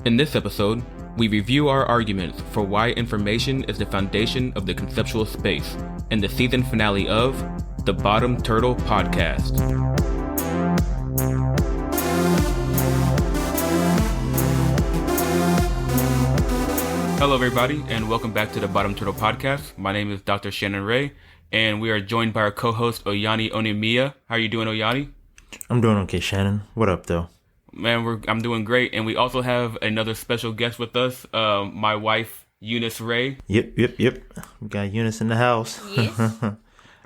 In this episode, we review our arguments for why information is the foundation of the conceptual space in the season finale of the Bottom Turtle Podcast. Hello everybody, and welcome back to the Bottom Turtle Podcast. My name is Dr. Shannon Ray, and we are joined by our co-host Oyani Onemiya. How are you doing, Oyani? I'm doing okay, Shannon. What up, though? Man, I'm doing great, and we also have another special guest with us, my wife, Eunice Ray. Yep. We got Eunice in the house. Yes.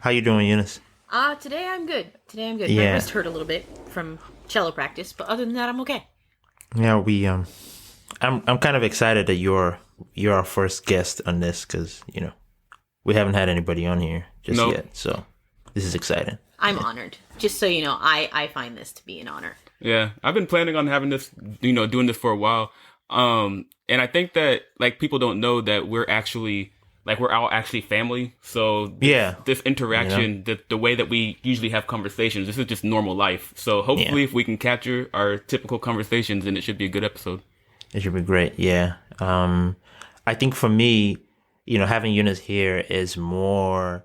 How you doing, Eunice? Today I'm good. My Yeah. wrist hurt a little bit from cello practice, but other than that, I'm okay. Yeah, I'm kind of excited that you're our first guest on this because we haven't had anybody on here just yet, so this is exciting. I'm honored. Just so you know, I find this to be an honor. Yeah, I've been planning on having this, doing this for a while. And I think that, people don't know that we're all actually family. So this interaction, the way that we usually have conversations, this is just normal life. So hopefully if we can capture our typical conversations, then it should be a good episode. It should be great, yeah. I think for me, having Eunice here is more,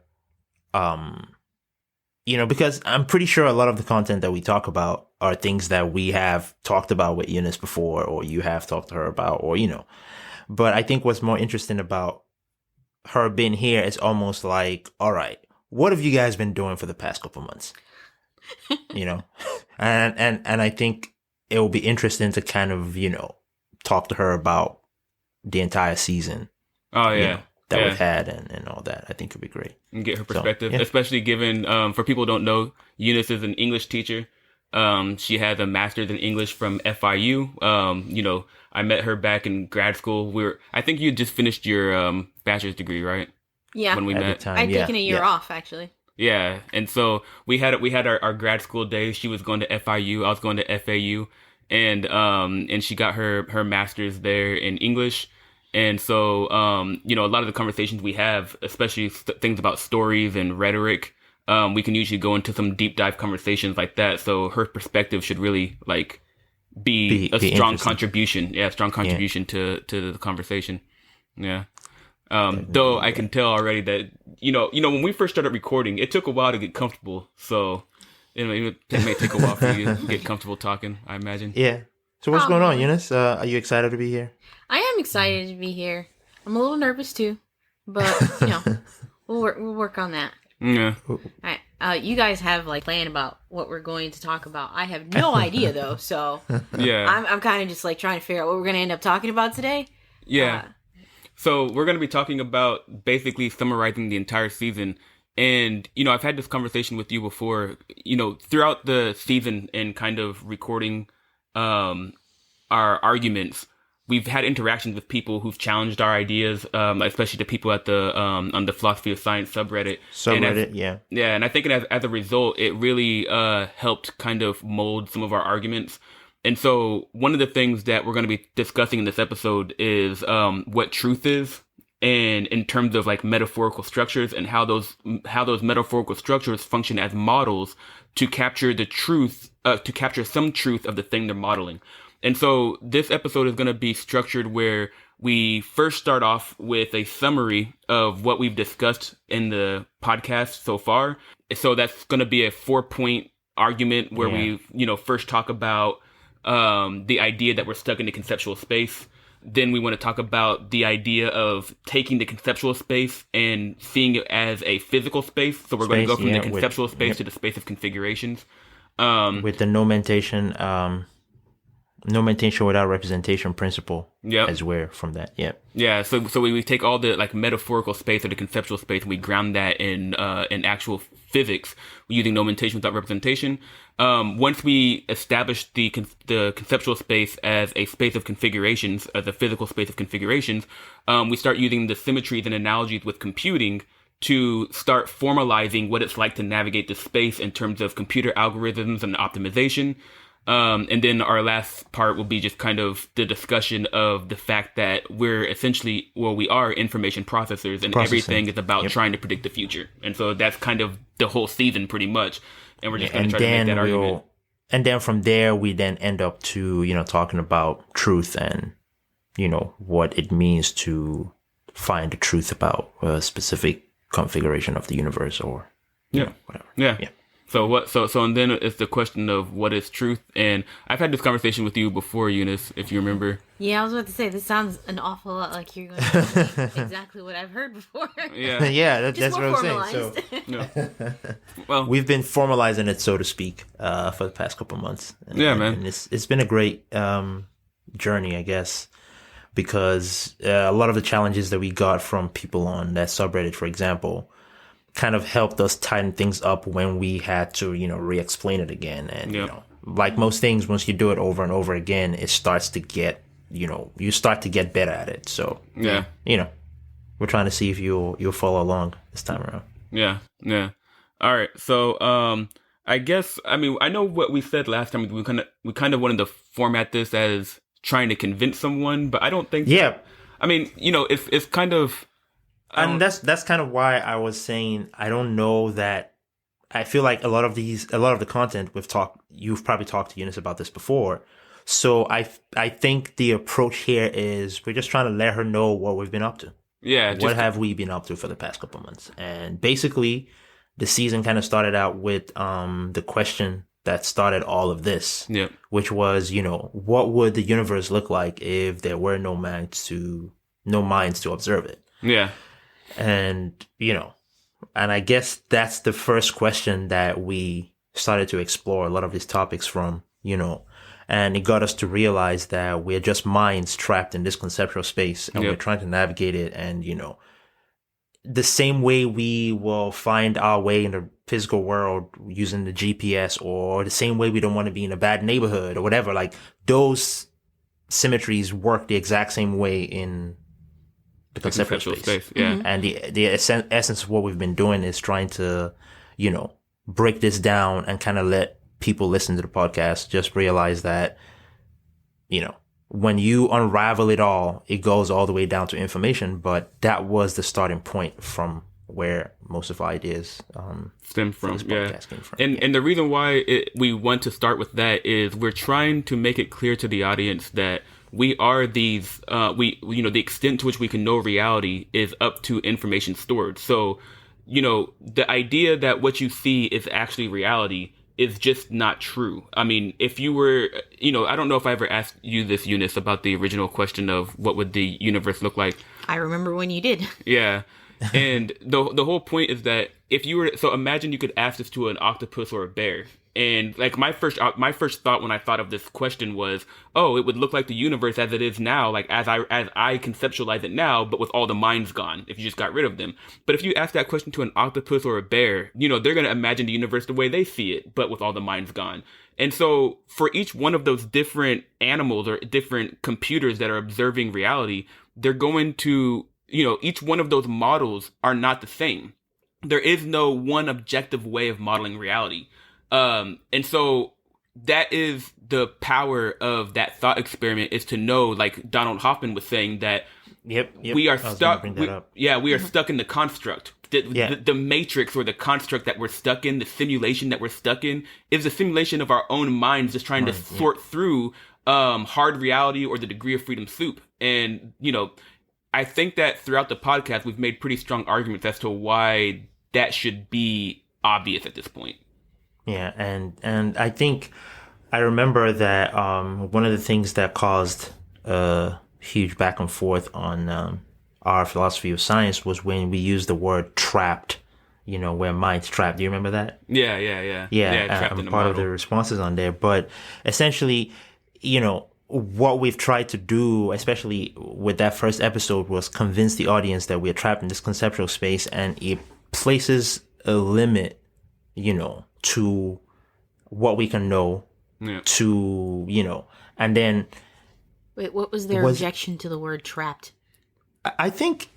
because I'm pretty sure a lot of the content that we talk about are things that we have talked about with Eunice before, or you have talked to her about, or, But I think what's more interesting about her being here is almost like, all right, what have you guys been doing for the past couple months? And I think it will be interesting to kind of, talk to her about the entire season. Oh, yeah. That we've had and all that. I think it'd be great. And get her perspective, So, especially given, for people who don't know, Eunice is an English teacher. She has a master's in English from FIU. I met her back in grad school. I think you just finished your bachelor's degree, right? Yeah. When we met. I'd taken a year off, actually. Yeah, and so we had our grad school days. She was going to FIU, I was going to FAU, and she got her master's there in English. And so, a lot of the conversations we have, especially things about stories and rhetoric, we can usually go into some deep dive conversations like that. So her perspective should really be a strong contribution. Yeah, strong contribution to the conversation. Yeah. Though I can tell already that, when we first started recording, it took a while to get comfortable. So it may take a while for you to get comfortable talking, I imagine. Yeah. So what's going on, Eunice? Are you excited to be here? I am excited to be here. I'm a little nervous too, but we'll work on that. Yeah. All right. You guys have plan about what we're going to talk about. I have no idea though, so yeah. I'm kind of just trying to figure out what we're going to end up talking about today. Yeah. So we're going to be talking about basically summarizing the entire season. And, I've had this conversation with you before, throughout the season and kind of recording our arguments, we've had interactions with people who've challenged our ideas, especially the people at the on the Philosophy of Science subreddit. Yeah. Yeah, and I think as a result, it really helped kind of mold some of our arguments. And so one of the things that we're going to be discussing in this episode is what truth is, and in terms of metaphorical structures and how those metaphorical structures function as models to capture the truth, to capture some truth of the thing they're modeling. And so this episode is going to be structured where we first start off with a summary of what we've discussed in the podcast so far. So that's going to be a 4-point argument where we, first talk about the idea that we're stuck in the conceptual space. Then we want to talk about the idea of taking the conceptual space and seeing it as a physical space. So we're going to go from the conceptual space to the space of configurations. With the nomentation without representation principle as we're from that. Yeah. So we take all the metaphorical space or the conceptual space and we ground that in actual physics using nomentation without representation. Once we establish the conceptual space as a space of configurations, as a physical space of configurations, we start using the symmetries and analogies with computing to start formalizing what it's like to navigate the space in terms of computer algorithms and optimization. And then our last part will be just kind of the discussion of the fact that we're essentially, we are information processors, and everything is about trying to predict the future. And so that's kind of the whole season pretty much. And we're just going to try to make that argument. And then from there, we then end up to, talking about truth and what it means to find the truth about a specific configuration of the universe or whatever. Yeah. And then it's the question of what is truth. And I've had this conversation with you before, Eunice, if you remember. Yeah, I was about to say, this sounds an awful lot like you're going to say exactly what I've heard before. Yeah. Yeah, that's what I'm saying. So, well, we've been formalizing it, so to speak, for the past couple months. Man. And it's been a great journey, I guess, because a lot of the challenges that we got from people on that subreddit, for example, kind of helped us tighten things up when we had to, re-explain it again. And, like most things, once you do it over and over again, it starts to get, you start to get better at it. So, we're trying to see if you'll follow along this time around. Yeah. All right. So, I guess, I know what we said last time. We kind of wanted to format this as trying to convince someone, but I don't think. Yeah. It's kind of. And that's kind of why I was saying I don't know that. I feel like a lot of the content you've probably talked to Eunice about this before. So I think the approach here is we're just trying to let her know what we've been up to. Yeah. What have we been up to for the past couple of months? And basically, the season kind of started out with the question that started all of this, which was, what would the universe look like if there were no minds to observe it? Yeah. And, and I guess that's the first question that we started to explore a lot of these topics from, and it got us to realize that we're just minds trapped in this conceptual space and we're trying to navigate it. And, the same way we will find our way in the physical world using the GPS, or the same way we don't want to be in a bad neighborhood or whatever, like those symmetries work the exact same way in the conceptual space. Yeah. And the essence of what we've been doing is trying to, break this down and kind of let people listen to the podcast just realize that, when you unravel it all, it goes all the way down to information. But that was the starting point from where most of our ideas stem from. Came from. And the reason why we want to start with that is we're trying to make it clear to the audience that we are these, the extent to which we can know reality is up to information stored. So, the idea that what you see is actually reality is just not true. If you were, I don't know if I ever asked you this, Eunice, about the original question of what would the universe look like. I remember when you did. Yeah. And the whole point is that if you were, so imagine you could ask this to an octopus or a bear. And like my first thought when I thought of this question was, oh, it would look like the universe as it is now, like as I conceptualize it now, but with all the minds gone, if you just got rid of them. But if you ask that question to an octopus or a bear, they're going to imagine the universe the way they see it, but with all the minds gone. And so for each one of those different animals or different computers that are observing reality, they're going to, each one of those models are not the same. There is no one objective way of modeling reality. And so that is the power of that thought experiment, is to know, like Donald Hoffman was saying, that we are stuck. We are stuck in the construct. The matrix or the construct that we're stuck in, the simulation that we're stuck in, is a simulation of our own minds just trying to sort through hard reality or the degree of freedom soup. And, I think that throughout the podcast, we've made pretty strong arguments as to why that should be obvious at this point. Yeah, and I think I remember that one of the things that caused a huge back and forth on our philosophy of science was when we used the word trapped, where mind's trapped. Do you remember that? Yeah. Trapped in part of the responses on there. But essentially, what we've tried to do, especially with that first episode, was convince the audience that we're trapped in this conceptual space, and it places a limit, to what we can know, to, and then. Wait, what was their objection to the word trapped? I think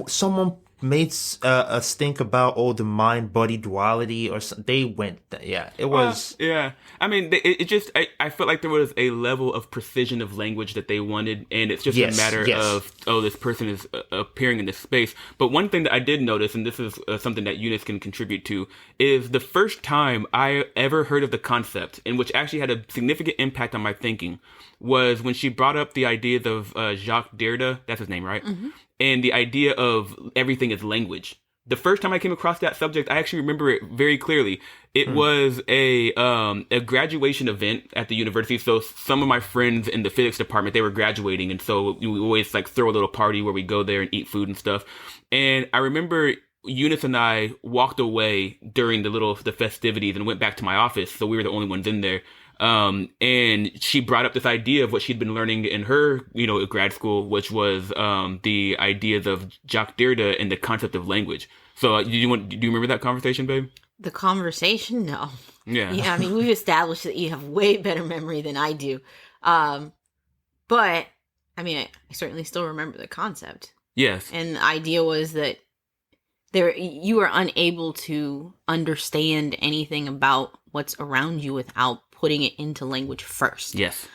someone made us think about the mind body duality or something. They went, it was. Yeah. I mean, it just, I felt like there was a level of precision of language that they wanted, and it's just a matter of, this person is appearing in this space. But one thing that I did notice, and this is something that Eunice can contribute to, is the first time I ever heard of the concept, and which actually had a significant impact on my thinking, was when she brought up the ideas of Jacques Derrida, that's his name, right? Mm-hmm. And the idea of everything is language. The first time I came across that subject, I actually remember it very clearly. It was a graduation event at the university. So some of my friends in the physics department, they were graduating. And so we always like throw a little party where we go there and eat food and stuff. And I remember Eunice and I walked away during the festivities and went back to my office. So we were the only ones in there. And she brought up this idea of what she'd been learning in her, grad school, which was, the ideas of Jacques Derrida and the concept of language. So do you remember that conversation, babe? The conversation? No. Yeah. Yeah. I mean, we've established that you have way better memory than I do. But I mean, I certainly still remember the concept. Yes. And the idea was that you are unable to understand anything about what's around you without putting it into language first. Yes.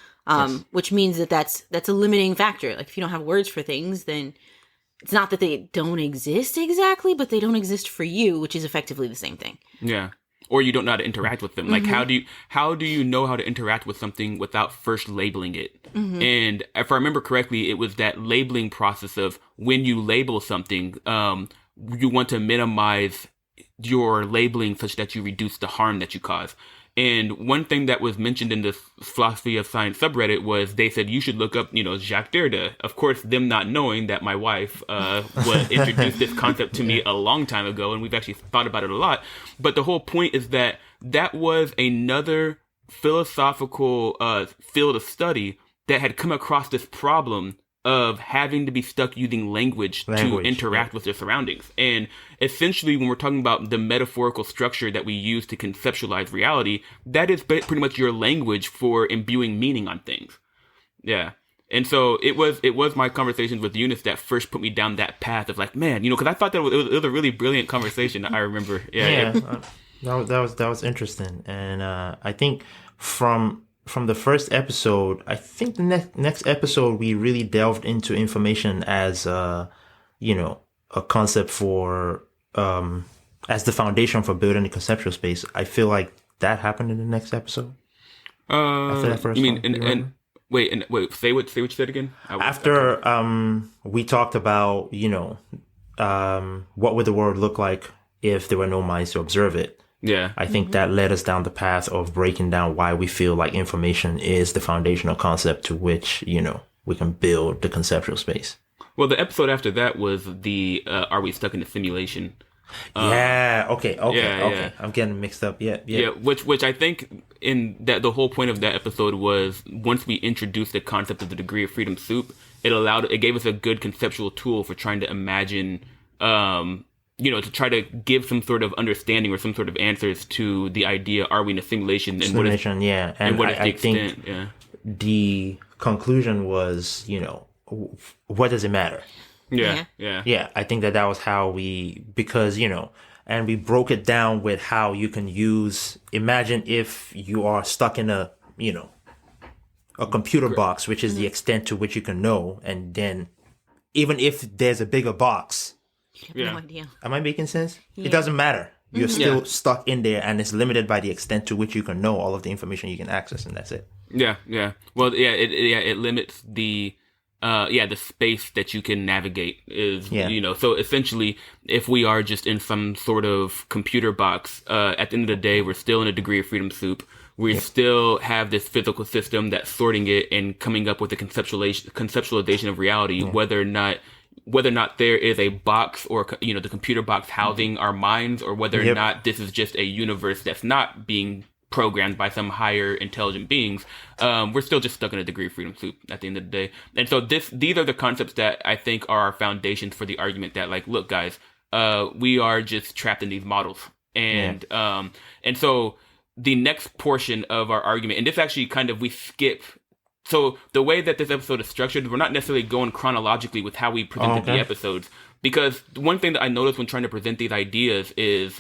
Which means that's a limiting factor. Like if you don't have words for things, then it's not that they don't exist exactly, but they don't exist for you, which is effectively the same thing. Yeah. Or you don't know how to interact with them. Like how do you know how to interact with something without first labeling it? Mm-hmm. And if I remember correctly, it was that labeling process of when you label something, you want to minimize your labeling such that you reduce the harm that you cause. And one thing that was mentioned in this philosophy of science subreddit was they said you should look up, Jacques Derrida. Of course, them not knowing that my wife introduced this concept to me a long time ago, and we've actually thought about it a lot. But the whole point is that was another philosophical field of study that had come across this problem of having to be stuck using language to interact with their surroundings. And essentially, when we're talking about the metaphorical structure that we use to conceptualize reality, that is pretty much your language for imbuing meaning on things. Yeah. And so it was my conversations with Eunice that first put me down that path of like, man, because I thought that it was a really brilliant conversation. I remember. Yeah. That was interesting. And I think from the first episode, I think the next episode, we really delved into information as, a concept for, as the foundation for building a conceptual space. I feel like that happened in the next episode. After that first one. Wait, say what you said again? After, we talked about, what would the world look like if there were no minds to observe it. Yeah. I think that led us down the path of breaking down why we feel like information is the foundational concept to which, we can build the conceptual space. Well, the episode after that was the Are We Stuck in a Simulation? Okay. Yeah. I'm getting mixed up. Yeah. Which I think in that the whole point of that episode was once we introduced the concept of the degree of freedom soup, it gave us a good conceptual tool for trying to imagine, to try to give some sort of understanding or some sort of answers to the idea, are we in a simulation? And what is the extent? Think the conclusion was, what does it matter? Yeah. I think that was how because, and we broke it down with how you can imagine if you are stuck in a computer box, which is the extent to which you can know. And then even if there's a bigger box, you have no idea. Am I making sense? Yeah. It doesn't matter. You're still stuck in there, and it's limited by the extent to which you can know all of the information you can access, and that's it. Yeah. Well, it limits the space that you can navigate is, so essentially if we are just in some sort of computer box, at the end of the day, we're still in a degree of freedom soup. We still have this physical system that's sorting it and coming up with a conceptualization of reality, whether or not there is a box or, the computer box housing our minds, or whether or not this is just a universe that's not being programmed by some higher intelligent beings, we're still just stuck in a degree of freedom soup at the end of the day. And so these are the concepts that I think are our foundations for the argument that, like, look, guys, we are just trapped in these models. And so the next portion of our argument, and this actually we skip So the way that this episode is structured, we're not necessarily going chronologically with how we presented the episodes, because one thing that I noticed when trying to present these ideas is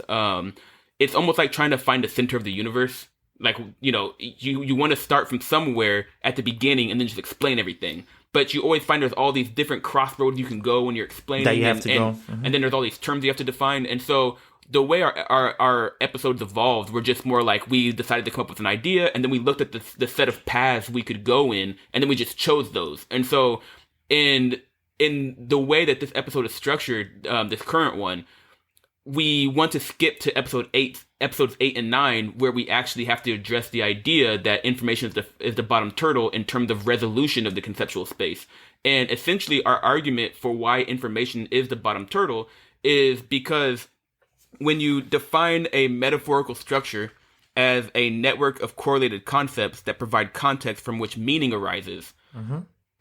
it's almost like trying to find the center of the universe. Like, you want to start from somewhere at the beginning and then just explain everything. But you always find there's all these different crossroads you can go when you're explaining. That you have to go. And then there's all these terms you have to define. And so the way our episodes evolved were just more like we decided to come up with an idea, and then we looked at the set of paths we could go in, and then we just chose those. And so in the way that this episode is structured, this current one, we want to skip to episodes 8 and 9, where we actually have to address the idea that information is the bottom turtle in terms of resolution of the conceptual space. And essentially our argument for why information is the bottom turtle is because when you define a metaphorical structure as a network of correlated concepts that provide context from which meaning arises,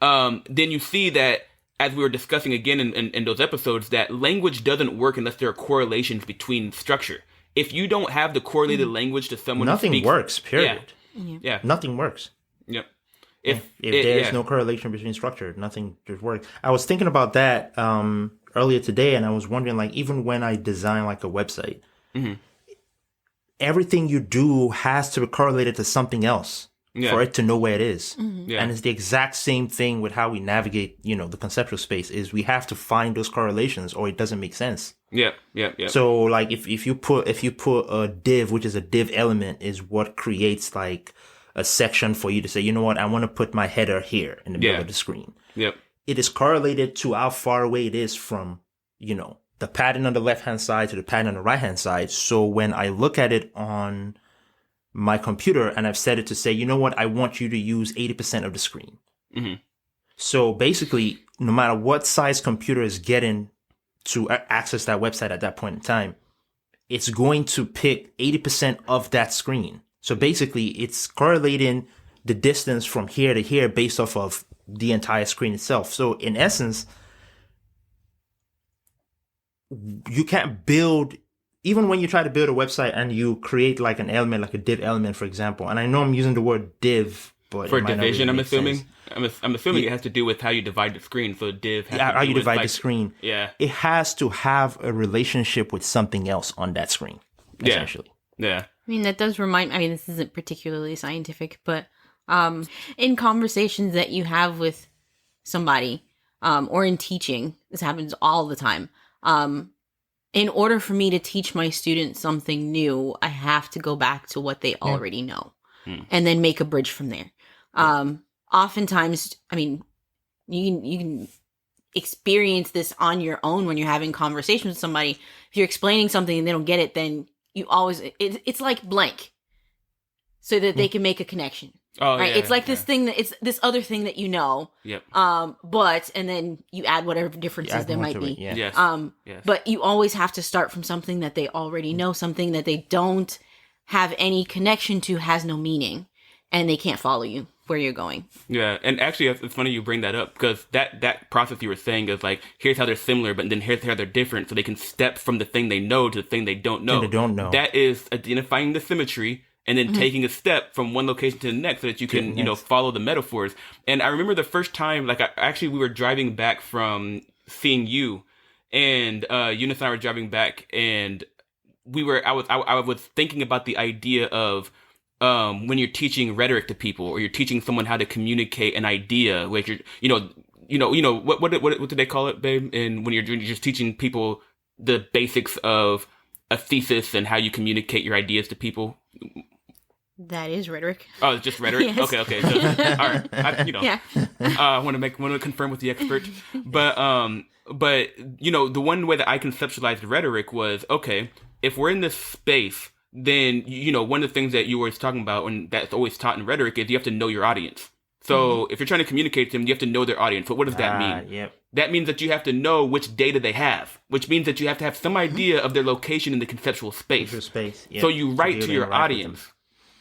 then you see that, as we were discussing again in those episodes, that language doesn't work unless there are correlations between structure. If you don't have the correlated language to someone nothing who speaks, works, period. Yeah. Nothing works. Yep. If there's no correlation between structure, nothing just works. I was thinking about that earlier today, and I was wondering, like, even when I design like a website, everything you do has to be correlated to something else for it to know where it is. Yeah. And it's the exact same thing with how we navigate, the conceptual space, is we have to find those correlations or it doesn't make sense. Yeah. So like if you put a div, which is a div element, is what creates like a section for you to say, you know what, I want to put my header here in the middle of the screen. Yep. It is correlated to how far away it is from, the pattern on the left-hand side to the pattern on the right-hand side. So when I look at it on my computer and I've set it to say, you know what, I want you to use 80% of the screen. So basically, no matter what size computer is getting to access that website at that point in time, it's going to pick 80% of that screen. So basically, it's correlating the distance from here to here based off of the entire screen itself. So in essence, you can't build, even when you try to build a website and you create like an element, like a div element, for example. And I know I'm using the word div, but for division, I'm assuming. I'm assuming it has to do with how you divide the screen. So div has to do how you with, divide like, the screen. Yeah. It has to have a relationship with something else on that screen, essentially. Yeah. I mean, that does remind, this isn't particularly scientific, but in conversations that you have with somebody, or in teaching, this happens all the time. In order for me to teach my students something new, I have to go back to what they already know and then make a bridge from there. Oftentimes, you can experience this on your own when you're having conversations with somebody. If you're explaining something and they don't get it, then you always, it's like blank so that they can make a connection. Oh, right? Yeah, it's like this thing that it's this other thing that Yep. But and then you add whatever differences there might be. Yes. Yes. But you always have to start from something that they already know, something that they don't have any connection to, has no meaning, and they can't follow you where you're going. Yeah, and actually, it's funny you bring that up, because that process you were saying is like, here's how they're similar, but then here's how they're different, so they can step from the thing they know to the thing they don't know. That is identifying the symmetry and then taking a step from one location to the next so that you can, follow the metaphors. And I remember the first time, like, we were driving back from seeing you, and Eunice and I were driving back, and I was thinking about the idea of when you're teaching rhetoric to people, or you're teaching someone how to communicate an idea, like what do they call it, babe? And when you're just teaching people the basics of a thesis and how you communicate your ideas to people. That is rhetoric. Oh, it's just rhetoric. Yes. Okay. So, all right. I want to confirm with the expert, but the one way that I conceptualized rhetoric was, okay, if we're in this space, then one of the things that you were talking about, and that's always taught in rhetoric, is you have to know your audience. So if you're trying to communicate to them, you have to know their audience. But what does that mean? Yep. That means that you have to know which data they have, which means that you have to have some idea of their location in the conceptual space. Yep. So you write to your audience.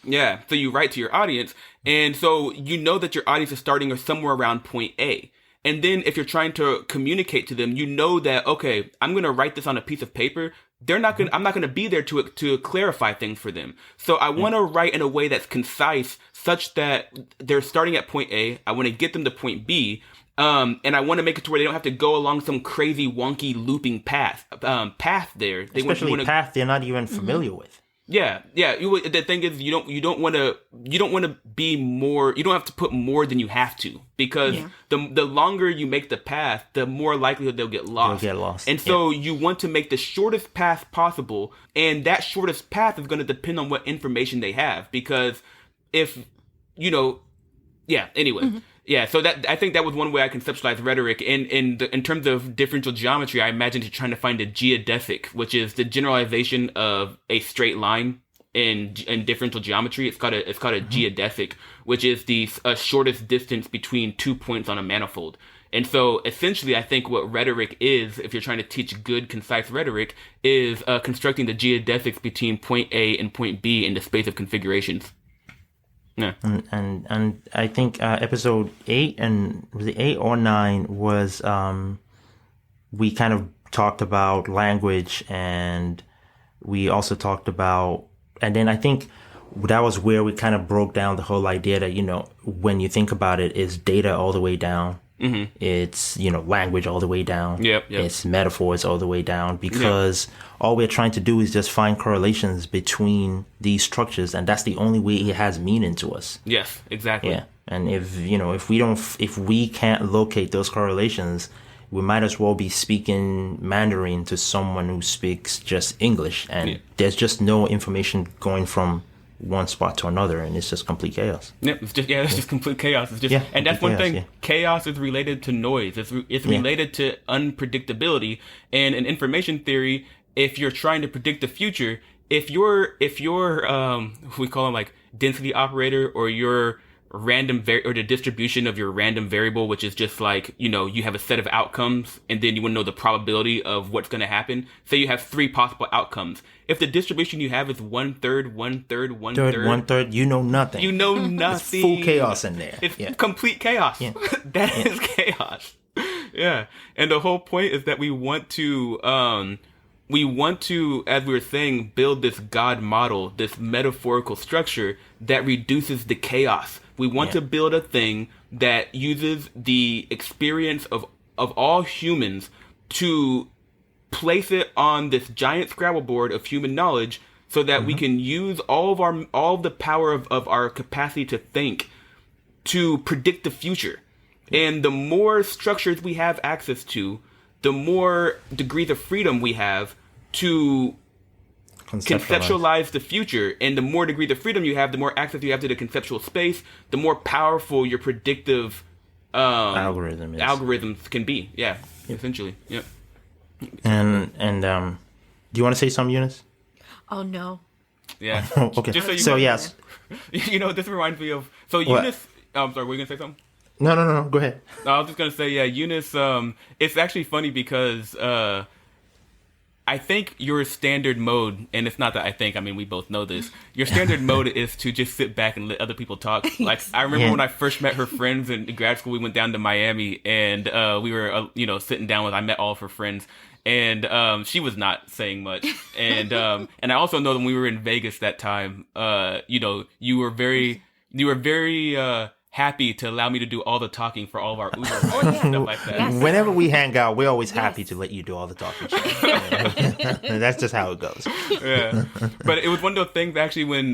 Yeah. So you write to your audience. And so you know that your audience is starting somewhere around point A. And then if you're trying to communicate to them, you know that, okay, I'm going to write this on a piece of paper, I'm not gonna be there to clarify things for them. So I want to write in a way that's concise, such that they're starting at point A. I want to get them to point B. And I want to make it to where they don't have to go along some crazy, wonky, looping path there. Especially path they're not even familiar with. Yeah. The thing is, you don't want to be more. You don't have to put more than you have to, because the longer you make the path, the more likelihood they'll get lost. And so you want to make the shortest path possible, and that shortest path is going to depend on what information they have. Because if anyway. Yeah, so that I think that was one way I conceptualized rhetoric. In terms of differential geometry, I imagine you're trying to find a geodesic, which is the generalization of a straight line in differential geometry. It's called a geodesic, which is the shortest distance between 2 points on a manifold. And so essentially, I think what rhetoric is, if you're trying to teach good, concise rhetoric, is constructing the geodesics between point A and point B in the space of configurations. Yeah, and I think episode 8 and was it 8 or 9 was we kind of talked about language, and we also talked about, and then I think that was where we kind of broke down the whole idea that when you think about it, is data all the way down. Mm-hmm. It's language all the way down. Yep. It's metaphors all the way down, because all we're trying to do is just find correlations between these structures, and that's the only way it has meaning to us. Yes, exactly. Yeah, and if we can't locate those correlations, we might as well be speaking Mandarin to someone who speaks just English, and there's just no information going from one spot to another, and it's just complete chaos. Yep, it's just complete chaos. It's just, and that's one thing. Yeah. Chaos is related to noise. It's related to unpredictability. And in information theory, if you're trying to predict the future, if you're we call them like density operator, or your random or the distribution of your random variable, which is just like, you have a set of outcomes, and then you want to know the probability of what's going to happen. Say you have 3 possible outcomes. If the distribution you have is 1/3, 1/3, 1/3, 1/3, you know nothing. You know nothing. It's full chaos in there. It's complete chaos. Yeah. That is chaos. Yeah. And the whole point is that we want to, as we were saying, build this God model, this metaphorical structure that reduces the chaos. We want to build a thing that uses the experience of all humans to place it on this giant Scrabble board of human knowledge, so that we can use all of the power of our capacity to think to predict the future. And the more structures we have access to, the more degrees of freedom we have to conceptualize the future. And the more degrees of freedom you have, the more access you have to the conceptual space, the more powerful your predictive algorithms can be. Yeah, essentially. Yeah. And do you want to say something, Eunice? Oh no. Yeah. Okay. Just so yes. This reminds me of Eunice. I'm sorry. Were you gonna say something? No. Go ahead. I was just gonna say, Eunice. It's actually funny because I think your standard mode, and it's not that I think, I mean, we both know this. Your standard mode is to just sit back and let other people talk. Like, I remember when I first met her friends in grad school, we went down to Miami, and we were, sitting down with, I met all of her friends, and she was not saying much. And I also know that when we were in Vegas that time, you were very happy to allow me to do all the talking for all of our Uber rides and stuff like that. Yes. Whenever we hang out, we're always happy to let you do all the talking. That's just how it goes. Yeah, but it was one of those things actually when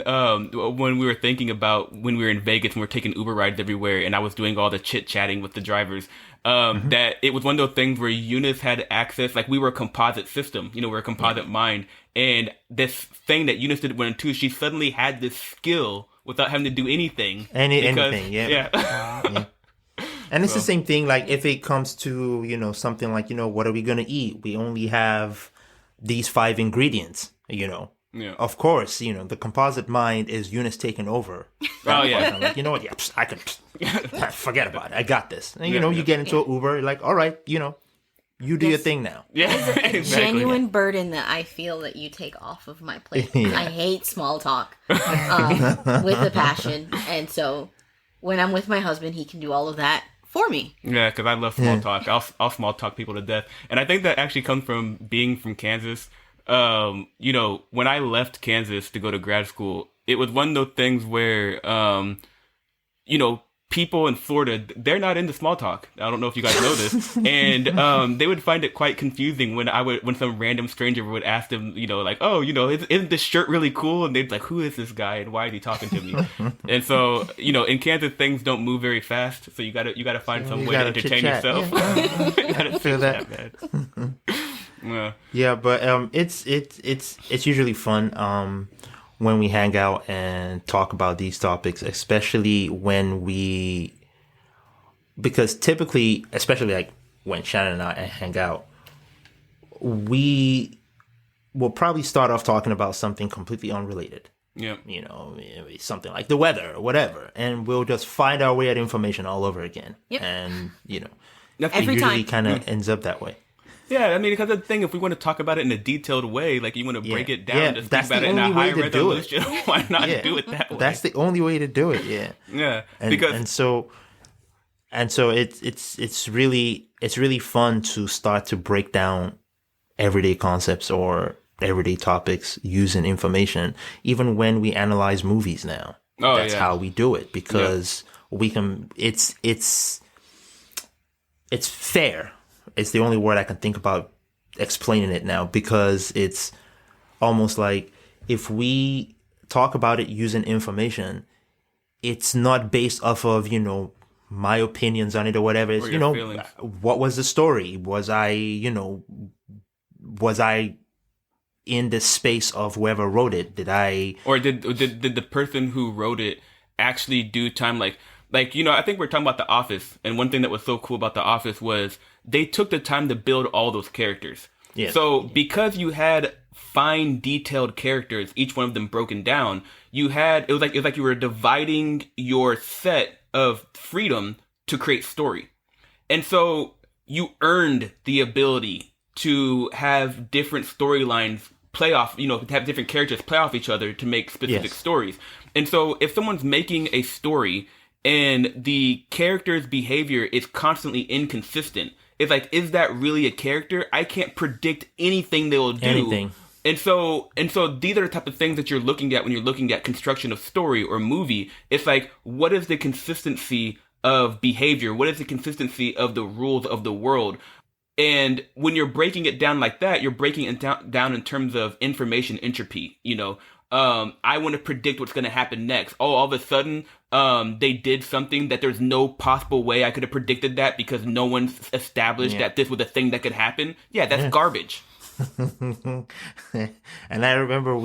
we were thinking about when we were in Vegas and we were taking Uber rides everywhere, and I was doing all the chit chatting with the drivers. That it was one of those things where Eunice had access, like we were a composite system, we're a composite mind, and this thing that Eunice did went into, she suddenly had this skill without having to do anything. Anything, yeah. And it's the same thing, like if it comes to, something like, what are we going to eat? We only have these 5 ingredients, Yeah. Of course, the composite mind is Eunice taking over. Oh, yeah. I'm like, you know what? Yeah, I can forget about it. I got this. And, you get into an Uber, like, all right, you do your thing now. Yeah, exactly. Genuine burden that I feel that you take off of my plate. I hate small talk with a passion. And so when I'm with my husband, he can do all of that for me. Yeah, because I love small talk. I'll small talk people to death. And I think that actually comes from being from Kansas. when I left Kansas to go to grad school, it was one of those things where, people in Florida, they're not into small talk. I don't know if you guys know this. And they would find it quite confusing when some random stranger would ask them, isn't this shirt really cool? And they'd be like, who is this guy and why is he talking to me? And so, in Kansas, things don't move very fast. So you gotta find some way to entertain yourself. Yeah. You gotta feel that. Man. Yeah, but it's usually fun when we hang out and talk about these topics, especially because typically, especially like when Shannon and I hang out, we will probably start off talking about something completely unrelated. Yeah. Something like the weather or whatever, and we'll just find our way at information all over again. Yep. And Every it usually time. kind of ends up that way. Yeah, I mean, because the thing, if we want to talk about it in a detailed way, like you want to break it down, just that's think about the it in a only way high to do it. resolution, why not do it that way? That's the only way to do it. Yeah. Yeah, And so it's really fun to start to break down everyday concepts or everyday topics using information. Even when we analyze movies now, that's how we do it, because we can. It's fair. It's the only word I can think about explaining it now, because it's almost like if we talk about it using information, it's not based off of, my opinions on it or whatever. It's, feelings. What was the story? Was I in the space of whoever wrote it? Did the person who wrote it actually do time like, I think we're talking about The Office, and one thing that was so cool about The Office was they took the time to build all those characters. Yes. So because you had fine, detailed characters, each one of them broken down, it was like you were dividing your set of freedom to create story. And so you earned the ability to have different storylines play off, to have different characters play off each other to make specific stories. And so if someone's making a story and the character's behavior is constantly inconsistent, it's like, is that really a character? I can't predict anything they will do. Anything. And so these are the type of things that you're looking at when you're looking at construction of story or movie. It's like, what is the consistency of behavior? What is the consistency of the rules of the world? And when you're breaking it down like that, you're breaking it down in terms of information entropy. I want to predict what's going to happen next. Oh, all of a sudden, they did something that there's no possible way I could have predicted that because no one's established that this was a thing that could happen. Yeah, that's garbage. And I remember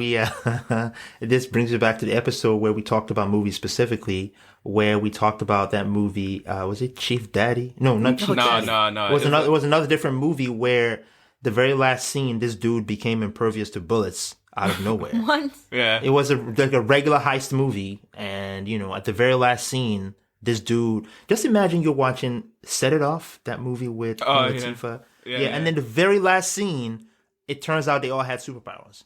this brings me back to the episode where we talked about movies specifically, where we talked about that movie. Was it Chief Daddy? No, not Chief Daddy. No. It was another different movie where the very last scene, this dude became impervious to bullets out of nowhere. What? Yeah. It was like a regular heist movie, and at the very last scene, this dude. Just imagine you're watching Set It Off, that movie with Queen Latifah. Yeah, and then the very last scene, it turns out they all had superpowers.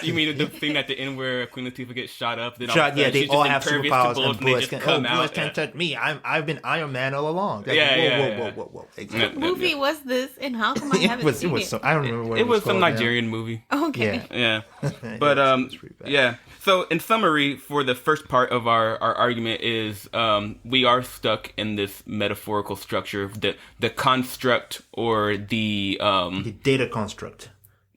You mean the thing at the end where Queen Latifah gets shot up? Then they all have superpowers, bullets, and bullets bullets can't touch me. I've been Iron Man all along. Like, whoa. Exactly. What movie was this, and how come I haven't seen it? I don't remember what it was. Called, some Nigerian movie. Okay. Yeah. But yeah. So in summary, for the first part of our argument is we are stuck in this metaphorical structure, the construct or the data construct.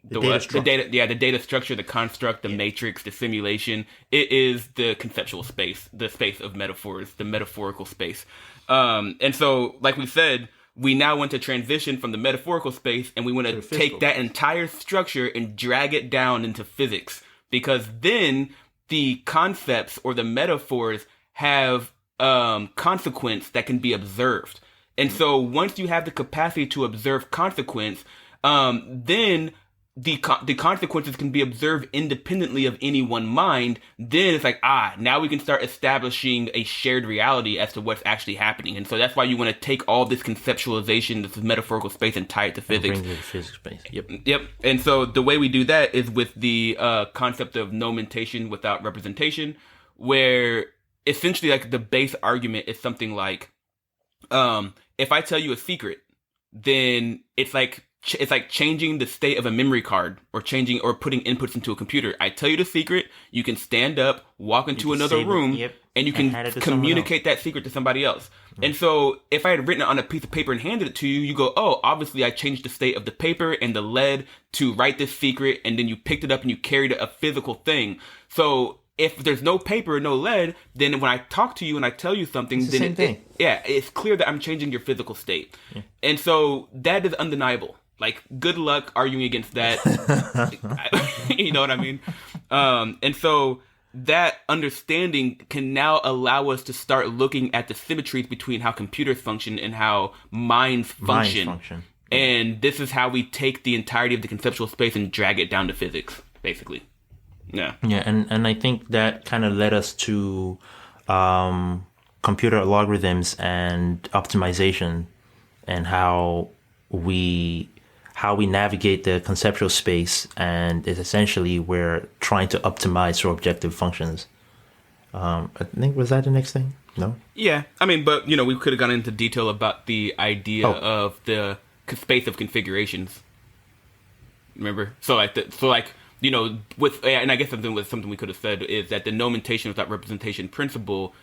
The data structure, the construct, the matrix, the simulation. It is the conceptual space, the space of metaphors, the metaphorical space. And so, like we said, we now want to transition from the metaphorical space, and we want to take that entire structure and drag it down into physics, because then the concepts or the metaphors have consequence that can be observed. And so once you have the capacity to observe consequence, then the consequences can be observed independently of any one mind. Then it's like, now we can start establishing a shared reality as to what's actually happening. And so that's why you want to take all this conceptualization, this metaphorical space, and tie it to physics. Bring it to physics space. Yep. And so the way we do that is with the concept of nomentation without representation, where essentially like the base argument is something like, if I tell you a secret, then it's like it's like changing the state of a memory card or putting inputs into a computer. I tell you the secret, you can stand up, walk into another room, and you can communicate that secret to somebody else. And so if I had written it on a piece of paper and handed it to you, you go, oh, obviously I changed the state of the paper and the lead to write this secret, and then you picked it up and you carried a physical thing. So if there's no paper, no lead, then when I talk to you and I tell you something, it's the then same thing. It's clear that I'm changing your physical state. Yeah. And so that is undeniable. Like, good luck arguing against that. You know what I mean? And so that understanding can now allow us to start looking at the symmetries between how computers function and how minds function. And this is how we take the entirety of the conceptual space and drag it down to physics, basically. Yeah. Yeah, and I think that kind of led us to computer algorithms and optimization and how we navigate the conceptual space, and it's essentially we're trying to optimize for objective functions. I think, was that the next thing? No? Yeah. I mean, but, you know, we could have gone into detail about the idea of the space of configurations. Remember? So, you know, and I guess something we could have said is that the nomenclature without representation principle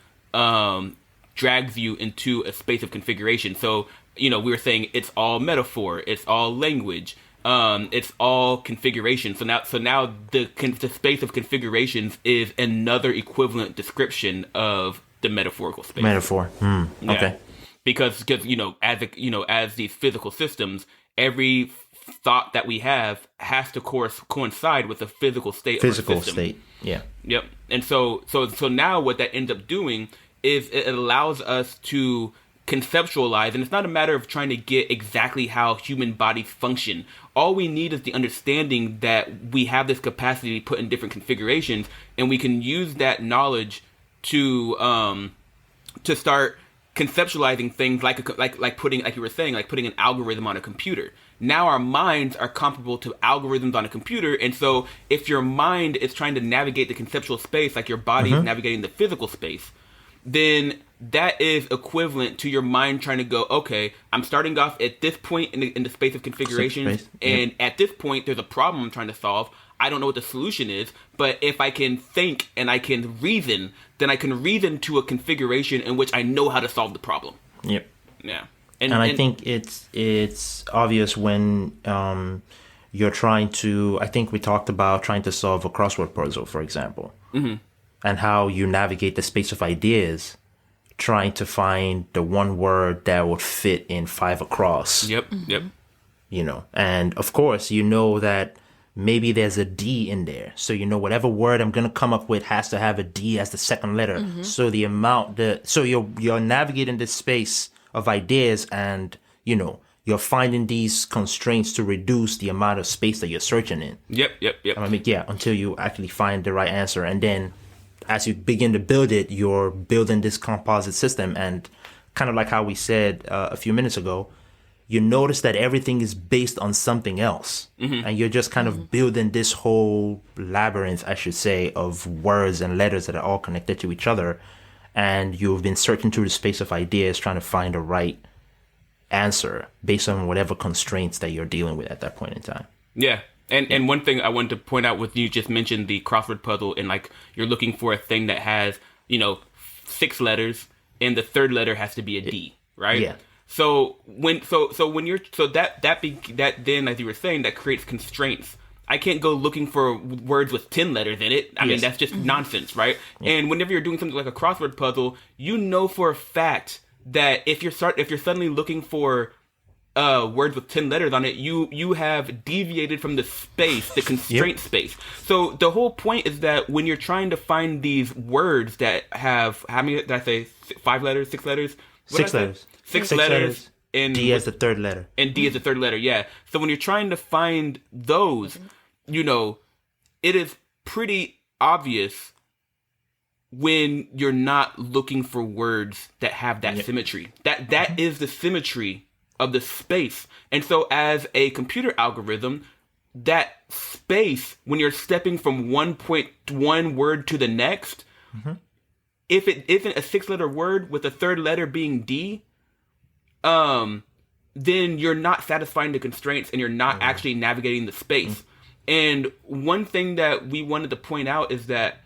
drags you into a space of configuration. So, you know, we were saying it's all metaphor, it's all language, it's all configuration. So now the space of configurations is another equivalent description of the metaphorical space. Metaphor. Yeah. Okay. Because you know, as these physical systems, every thought that we have has to coincide with the physical state. Physical state. Yeah. Yep. And so now what that ends up doing is it allows us to conceptualize, and it's not a matter of trying to get exactly how human bodies function. All we need is the understanding that we have this capacity to put in different configurations, and we can use that knowledge to start conceptualizing things like putting, like you were saying, like putting an algorithm on a computer. Now our minds are comparable to algorithms on a computer, and so if your mind is trying to navigate the conceptual space like your body is navigating the physical space, then that is equivalent to your mind trying to go, okay, I'm starting off at this point in the space of configurations, and at this point there's a problem I'm trying to solve. I don't know what the solution is, but if I can think and I can reason, then I can reason to a configuration in which I know how to solve the problem. Yep. Yeah. And I think it's obvious when you're trying to, I think we talked about trying to solve a crossword puzzle, for example, and how you navigate the space of ideas, trying to find the one word that would fit in 5 across. Yep. You know, and of course, you know that maybe there's a D in there. So, you know, whatever word I'm going to come up with has to have a D as the second letter. So so you're navigating this space of ideas, and, you know, you're finding these constraints to reduce the amount of space that you're searching in. Yep. I mean, until you actually find the right answer. And then as you begin to build it, you're building this composite system. And kind of like how we said a few minutes ago, you notice that everything is based on something else. And you're just kind of building this whole labyrinth, I should say, of words and letters that are all connected to each other. And you've been searching through the space of ideas, trying to find the right answer based on whatever constraints that you're dealing with at that point in time. Yeah. And one thing I wanted to point out with you just mentioned the crossword puzzle, and like you're looking for a thing that has, you know, 6 letters, and the third letter has to be a D, right? Yeah. So when that then, as you were saying, that creates constraints. I can't go looking for words with 10 letters in it. I mean, that's just nonsense, right? Yeah. And whenever you're doing something like a crossword puzzle, you know for a fact that if you're suddenly looking for words with 10 letters on it, you have deviated from the space, the constraint space. So the whole point is that when you're trying to find these words that have, how many did I say? 5 letters, 6 letters? 6 letters. 6 letters. And D as the third letter. And D as the third letter, yeah. So when you're trying to find those, you know, it is pretty obvious when you're not looking for words that have that symmetry. That is the symmetry of the space. And so as a computer algorithm, that space, when you're stepping from one word to the next, if it isn't a 6-letter word with the third letter being D, then you're not satisfying the constraints and you're not actually navigating the space. And one thing that we wanted to point out is that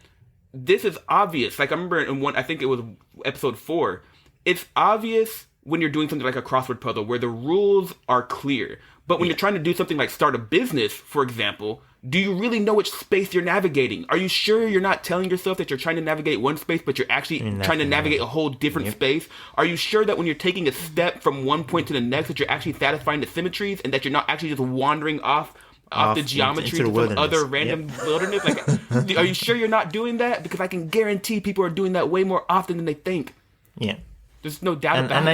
this is obvious. Like I remember in one, I think it was episode 4, it's obvious when you're doing something like a crossword puzzle where the rules are clear. But when you're trying to do something like start a business, for example, do you really know which space you're navigating? Are you sure you're not telling yourself that you're trying to navigate one space, but you're actually trying to navigate a whole different space? Are you sure that when you're taking a step from one point to the next, that you're actually satisfying the symmetries and that you're not actually just wandering off the geometry to some other random wilderness? Like, are you sure you're not doing that? Because I can guarantee people are doing that way more often than they think. Yeah. There's no doubt about and it.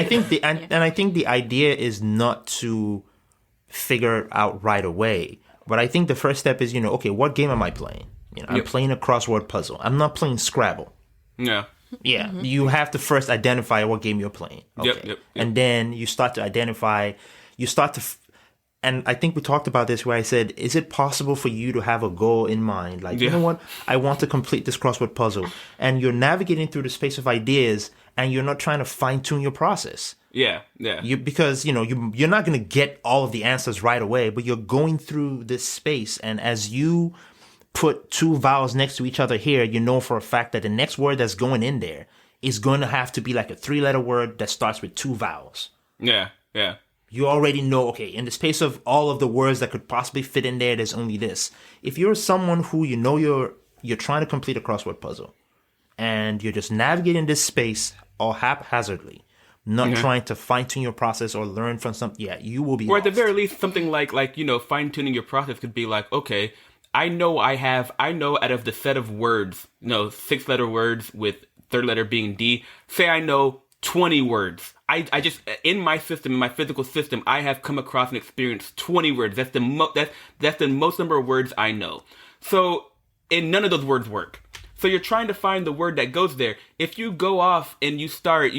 I think the idea is not to figure it out right away. But I think the first step is, okay, what game am I playing? I'm playing a crossword puzzle. I'm not playing Scrabble. Yeah. Yeah. Mm-hmm. You have to first identify what game you're playing. Okay. Yep. And then you start to identify, and I think we talked about this where I said, is it possible for you to have a goal in mind? Like, you know what? I want to complete this crossword puzzle. And you're navigating through the space of ideas and you're not trying to fine tune your process. Yeah. Because you're not going to get all of the answers right away, but you're going through this space. And as you put 2 vowels next to each other here, you know for a fact that the next word that's going in there is going to have to be like a 3-letter word that starts with 2 vowels. Yeah. You already know, okay, in the space of all of the words that could possibly fit in there, there's only this. If you're someone who you're trying to complete a crossword puzzle and you're just navigating this space all haphazardly, not trying to fine-tune your process or learn from something, you will be Or lost. at the very least, something like fine-tuning your process could be like, okay, I know out of the set of words, 6-letter words with 3rd letter being D, say I know 20 words. I just, in my physical system, I have come across and experienced 20 words. That's the most number of words I know. So, and none of those words work. So you're trying to find the word that goes there. If you go off and you start,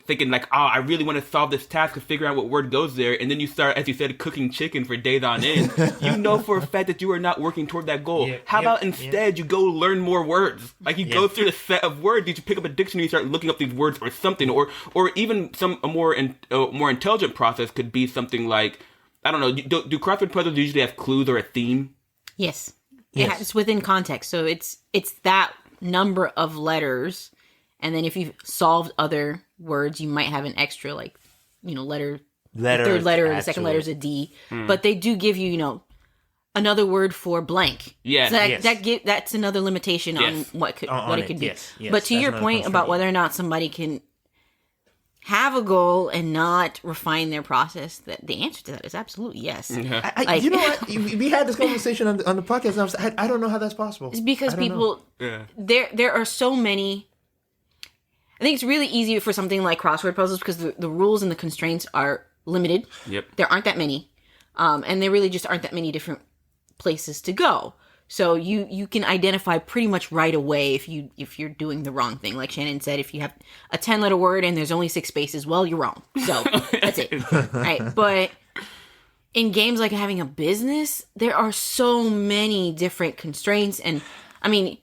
thinking like, I really want to solve this task and figure out what word goes there, and then you start, as you said, cooking chicken for days on end, you know for a fact that you are not working toward that goal. How about instead you go learn more words? Like you go through the set of words, you pick up a dictionary, you start looking up these words or something, or even a more intelligent process could be something like, I don't know, do crossword puzzles usually have clues or a theme? Yes. It's within context. So it's that number of letters, and then if you've solved other words, you might have an extra letter. The 3rd letter, the 2nd letter is a D, but they do give you another word for blank. Yes, so that's another limitation on what it could be. Yes, but to your point about whether or not somebody can have a goal and not refine their process, the answer to that is absolutely yes. You know what? We had this conversation on the podcast, and I don't know how that's possible. It's because people, there are so many. I think it's really easy for something like crossword puzzles because the rules and the constraints are limited. Yep. There aren't that many, and there really just aren't that many different places to go. So you can identify pretty much right away if you're doing the wrong thing. Like Shannon said, if you have a 10-letter word and there's only 6 spaces, well, you're wrong. So that's it. Right. But in games like having a business, there are so many different constraints. And I mean,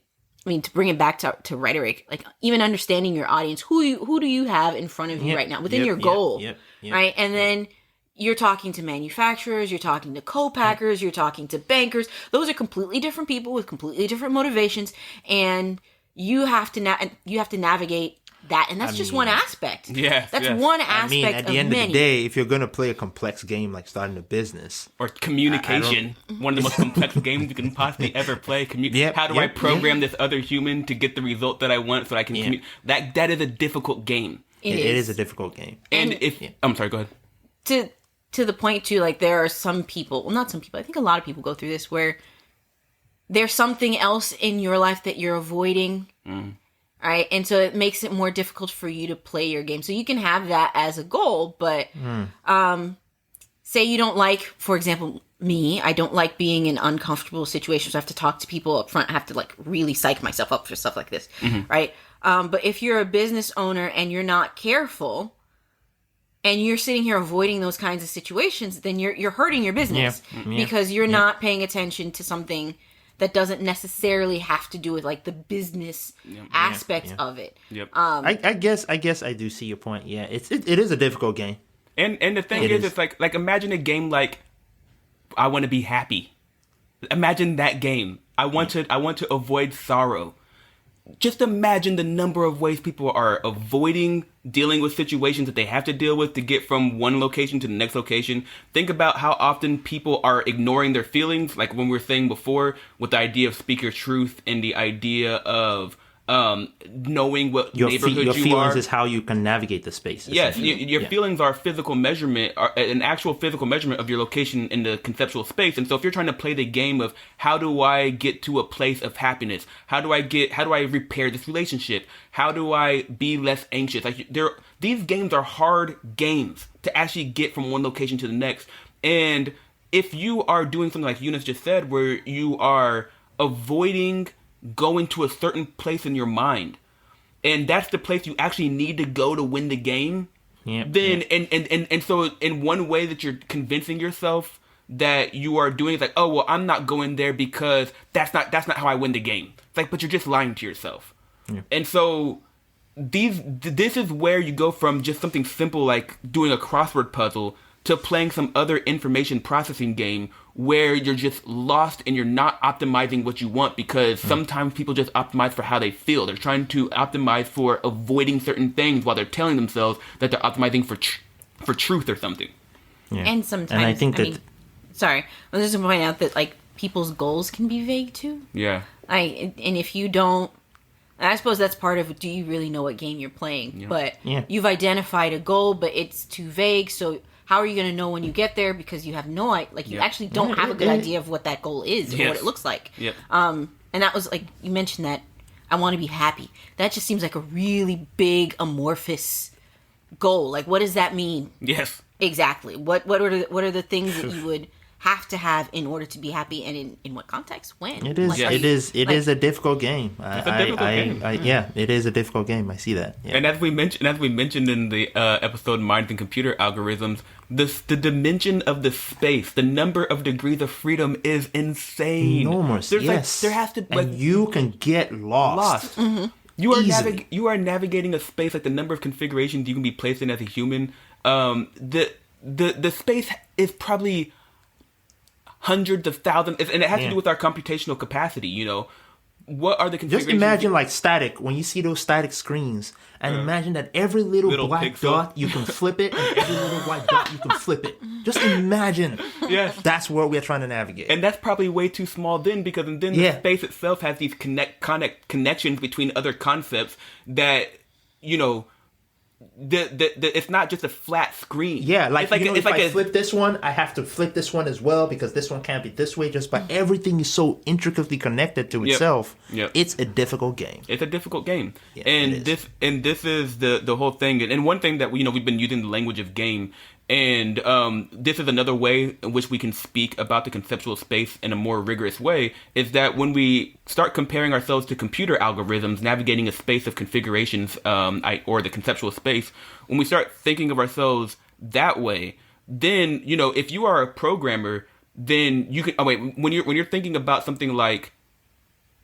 to bring it back to rhetoric, like even understanding your audience, who do you have in front of you right now within your goal, right? And then you're talking to manufacturers, you're talking to co-packers, you're talking to bankers. Those are completely different people with completely different motivations, and you have to navigate that, and that's just one aspect. That's one aspect at the end of the day, if you're going to play a complex game like starting a business or communication, one of the most complex games you can possibly ever play. How do I program this other human to get the result that I want so I can communicate? That is a difficult game. It is a difficult game. And I'm sorry, go ahead. To the point too, like there are some people, well, not some people, I think a lot of people go through this where there's something else in your life that you're avoiding, right? And so it makes it more difficult for you to play your game. So you can have that as a goal, but say you don't like, for example, me, I don't like being in uncomfortable situations. So I have to talk to people up front. I have to like really psych myself up for stuff like this, right? But if you're a business owner and you're not careful, and you're sitting here avoiding those kinds of situations, then you're hurting your business because you're not paying attention to something that doesn't necessarily have to do with like the business aspect of it. I guess I do see your point. Yeah, it is a difficult game. And the thing is, it's like imagine a game like I Want to Be Happy. Imagine that game. I want to avoid sorrow. Just imagine the number of ways people are avoiding dealing with situations that they have to deal with to get from one location to the next location. Think about how often people are ignoring their feelings, like when we were saying before, with the idea of speak your truth and the idea of knowing what neighborhood your you feelings are. is how you can navigate the space. Yes, your feelings are physical measurement, are an actual physical measurement of your location in the conceptual space. And so if you're trying to play the game of how do I get to a place of happiness? How do I repair this relationship? How do I be less anxious? Like these games are hard games to actually get from one location to the next. And if you are doing something like Eunice just said, where you are avoiding going to a certain place in your mind, and that's the place you actually need to go to win the game, And so in one way that you're convincing yourself that you are doing, it's like, oh well, I'm not going there because that's not how I win the game. It's like, but you're just lying to yourself. And so this is where you go from just something simple like doing a crossword puzzle to playing some other information processing game where you're just lost and you're not optimizing what you want, because sometimes people just optimize for how they feel. They're trying to optimize for avoiding certain things while they're telling themselves that they're optimizing for truth or something. And sometimes, and I think sorry, I was just going to point out that like people's goals can be vague too. Yeah. And if you don't, and I suppose that's part of, do you really know what game you're playing? Yeah. But you've identified a goal, but it's too vague, so how are you going to know when you get there? Because you have no idea. Like, you actually don't have a good idea of what that goal is or what it looks like. Yep. And that was, like, you mentioned that I want to be happy. That just seems like a really big, amorphous goal. Like, what does that mean? Yes. Exactly. What are the things that you would have to have in order to be happy, and in what context? When? It is. It is a difficult game. It's a difficult game. Yeah, it is a difficult game. I see that. Yeah. And as we mentioned in the episode "Minds and Computer Algorithms," the dimension of the space, the number of degrees of freedom is insane. Enormous. There's yes. there has to and you can get lost. Mm-hmm. You are navigating a space, like the number of configurations you can be placed in as a human. The space is probably hundreds of thousands, and it has to do with our computational capacity. You know, what are the configurations? Just imagine like static, when you see those static screens, and imagine that every little black pixel. dot you can flip it, and every little white dot you can flip it. Just imagine. Yes. That's where we're trying to navigate. And that's probably way too small then, because then the space itself has these connections between other concepts that, you know, it's not just a flat screen. Yeah, like, if I I flip this one, I have to flip this one as well, because this one can't be this way. Just by everything is so intricately connected to itself. Yep. It's a difficult game. It's a difficult game. Yeah, and this is the whole thing. And one thing that we've been using the language of game. And this is another way in which we can speak about the conceptual space in a more rigorous way, is that when we start comparing ourselves to computer algorithms navigating a space of configurations, or the conceptual space, when we start thinking of ourselves that way, then, if you are a programmer, then you can, when you're thinking about something like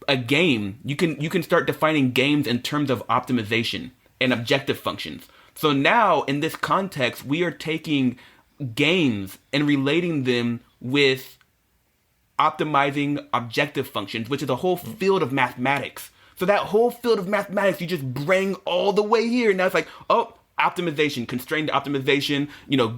a game, you can start defining games in terms of optimization and objective functions. So now, in this context, we are taking games and relating them with optimizing objective functions, which is a whole field of mathematics. So that whole field of mathematics, you just bring all the way here. Now it's like, optimization, constrained optimization,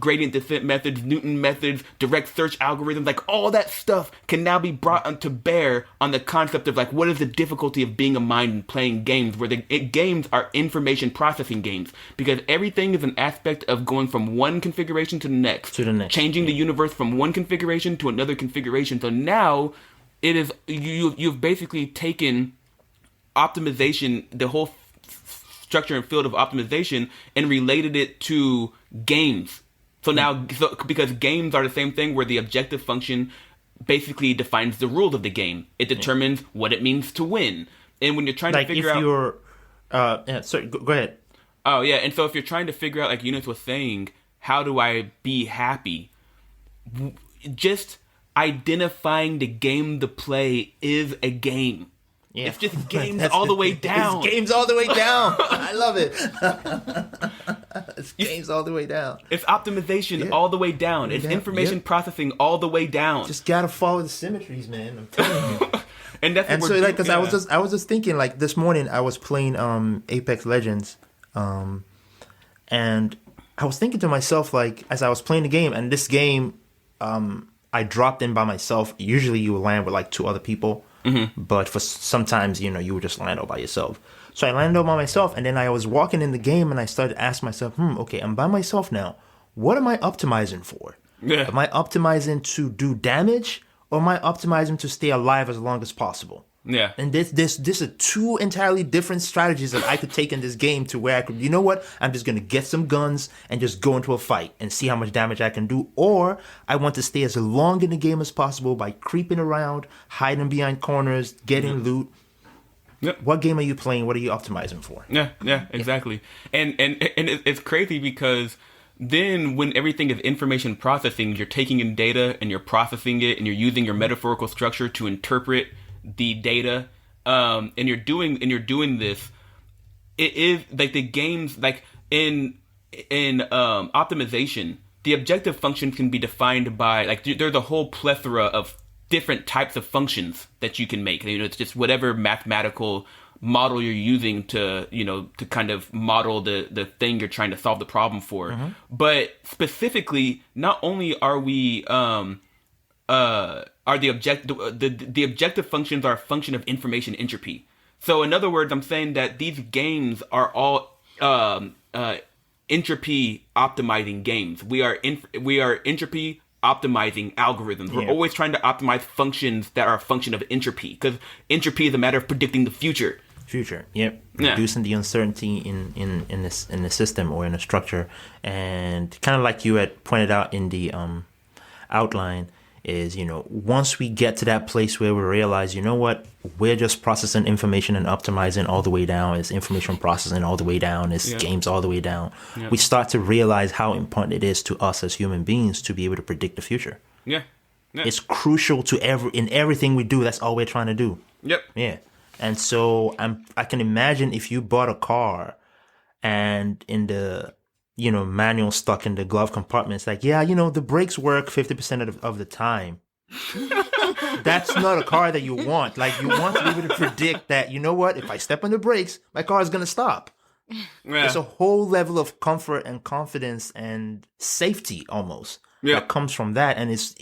gradient descent methods, Newton methods, direct search algorithms, like all that stuff can now be brought to bear on the concept of like, what is the difficulty of being a mind and playing games, where games are information processing games, because everything is an aspect of going from one configuration to the next, changing the universe from one configuration to another configuration. So now it is, you've basically taken optimization, the whole structure and field of optimization, and related it to games. So now, because games are the same thing, where the objective function basically defines the rules of the game. It determines what it means to win. And when you're trying to figure out... sorry, go ahead. Oh, yeah. And so if you're trying to figure out, like Eunice was saying, how do I be happy? Just identifying the game to play is a game. Yeah. It's just games all the way down. It's games all the way down. I love it. games all the way down. It's optimization all the way down. It's information processing all the way down. Just gotta follow the symmetries, man. I'm telling you. And that's and so like, because I was just thinking, like, this morning I was playing Apex Legends, and I was thinking to myself, like, as I was playing the game, and this game, I dropped in by myself. Usually you would land with like 2 other people, but for sometimes, you know, you would just land all by yourself. So I landed all by myself, and then I was walking in the game, and I started to ask myself, okay, I'm by myself now. What am I optimizing for? Yeah. Am I optimizing to do damage, or am I optimizing to stay alive as long as possible? Yeah. And this are 2 entirely different strategies that I could take in this game to where I could, you know what? I'm just going to get some guns and just go into a fight and see how much damage I can do. Or I want to stay as long in the game as possible by creeping around, hiding behind corners, getting loot. Yep. What game are you playing? What are you optimizing for? Yeah, exactly. And it's crazy because then when everything is information processing, you're taking in data and you're processing it and you're using your metaphorical structure to interpret the data, and you're doing this. It is like the games, like in optimization, the objective function can be defined by, like, there's a whole plethora of different types of functions that you can make. You know, it's just whatever mathematical model you're using to, you know, to kind of model the thing you're trying to solve the problem for. But specifically, not only are we are the objective functions are a function of information entropy. So in other words, I'm saying that these games are all entropy optimizing games. We are entropy optimizing algorithms. We're always trying to optimize functions that are a function of entropy, because entropy is a matter of predicting the future. Reducing the uncertainty in the system or in a structure. And kind of like you had pointed out in the outline, is, you know, once we get to that place where we realize, you know what, we're just processing information and optimizing all the way down, it's information processing all the way down, it's games all the way down, we start to realize how important it is to us as human beings to be able to predict the future. It's crucial to in everything we do. That's all we're trying to do. And so I can imagine if you bought a car and in the, you know, manual stuck in the glove compartment, it's like, yeah, you know, the brakes work 50% of the time. That's not a car that you want. Like, you want to be able to predict that, you know what, if I step on the brakes, my car is going to stop. There's a whole level of comfort and confidence and safety almost that comes from that. And it's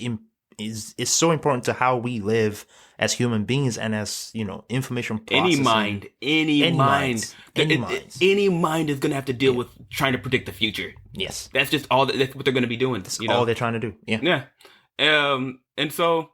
so important to how we live as human beings and as, you know, information processing. Any mind is going to have to deal with trying to predict the future. Yes. That's just all that's what they're going to be doing. That's all they're trying to do. And so,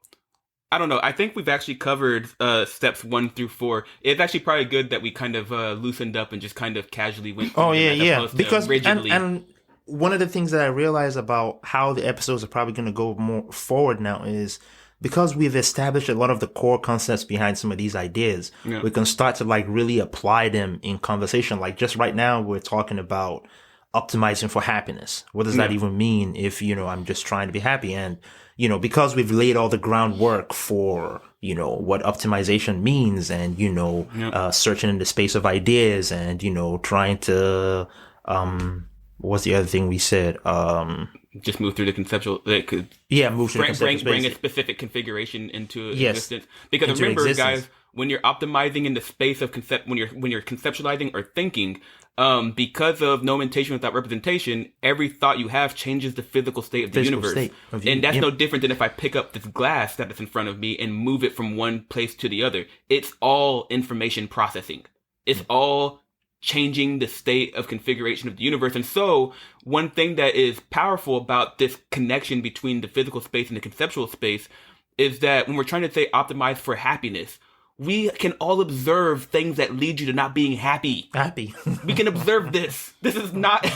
I don't know. I think we've actually covered steps 1 through 4. It's actually probably good that we kind of loosened up and just kind of casually went through because rigidly. And one of the things that I realize about how the episodes are probably going to go more forward now is, because we've established a lot of the core concepts behind some of these ideas, we can start to like really apply them in conversation. Like, just right now, we're talking about optimizing for happiness. What does that even mean if, you know, I'm just trying to be happy? And, you know, because we've laid all the groundwork for, you know, what optimization means and, you know, searching in the space of ideas and, you know, trying to, what's the other thing we said? Just move through the conceptual. Move through the conceptual. Bring a specific configuration into existence. Because remember, guys, when you're optimizing in the space of when you're conceptualizing or thinking, because of nomenclature without representation, every thought you have changes the physical state of the universe. And that's no different than if I pick up this glass that is in front of me and move it from one place to the other. It's all information processing. It's all changing the state of configuration of the universe. And so one thing that is powerful about this connection between the physical space and the conceptual space is that when we're trying to say optimize for happiness, we can all observe things that lead you to not being happy. We can observe this. This is not,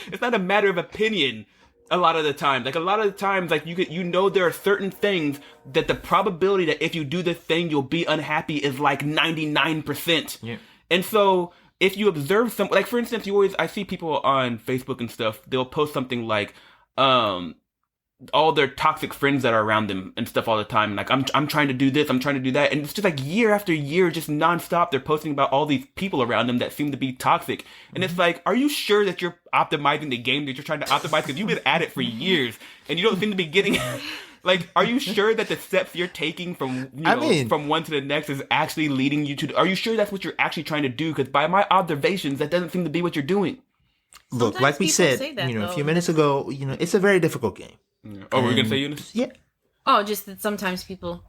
it's not a matter of opinion a lot of the time. Like, a lot of the times, like, you know, there are certain things that the probability that if you do this thing, you'll be unhappy is like 99%. And so if you observe some, like, for instance, I see people on Facebook and stuff, they'll post something like, all their toxic friends that are around them and stuff all the time. Like, I'm trying to do this, I'm trying to do that. And it's just like year after year, just nonstop, they're posting about all these people around them that seem to be toxic. And it's like, are you sure that you're optimizing the game that you're trying to optimize? Because you've been at it for years and you don't seem to be getting like, are you sure that the steps you're taking from, from one to the next is actually leading you to, are you sure that's what you're actually trying to do? Because by my observations, that doesn't seem to be what you're doing. Look, Sometimes like we said, that, a few minutes ago, it's a very difficult game. Yeah. Oh, we're gonna say Eunice? Yeah. Oh, just that sometimes people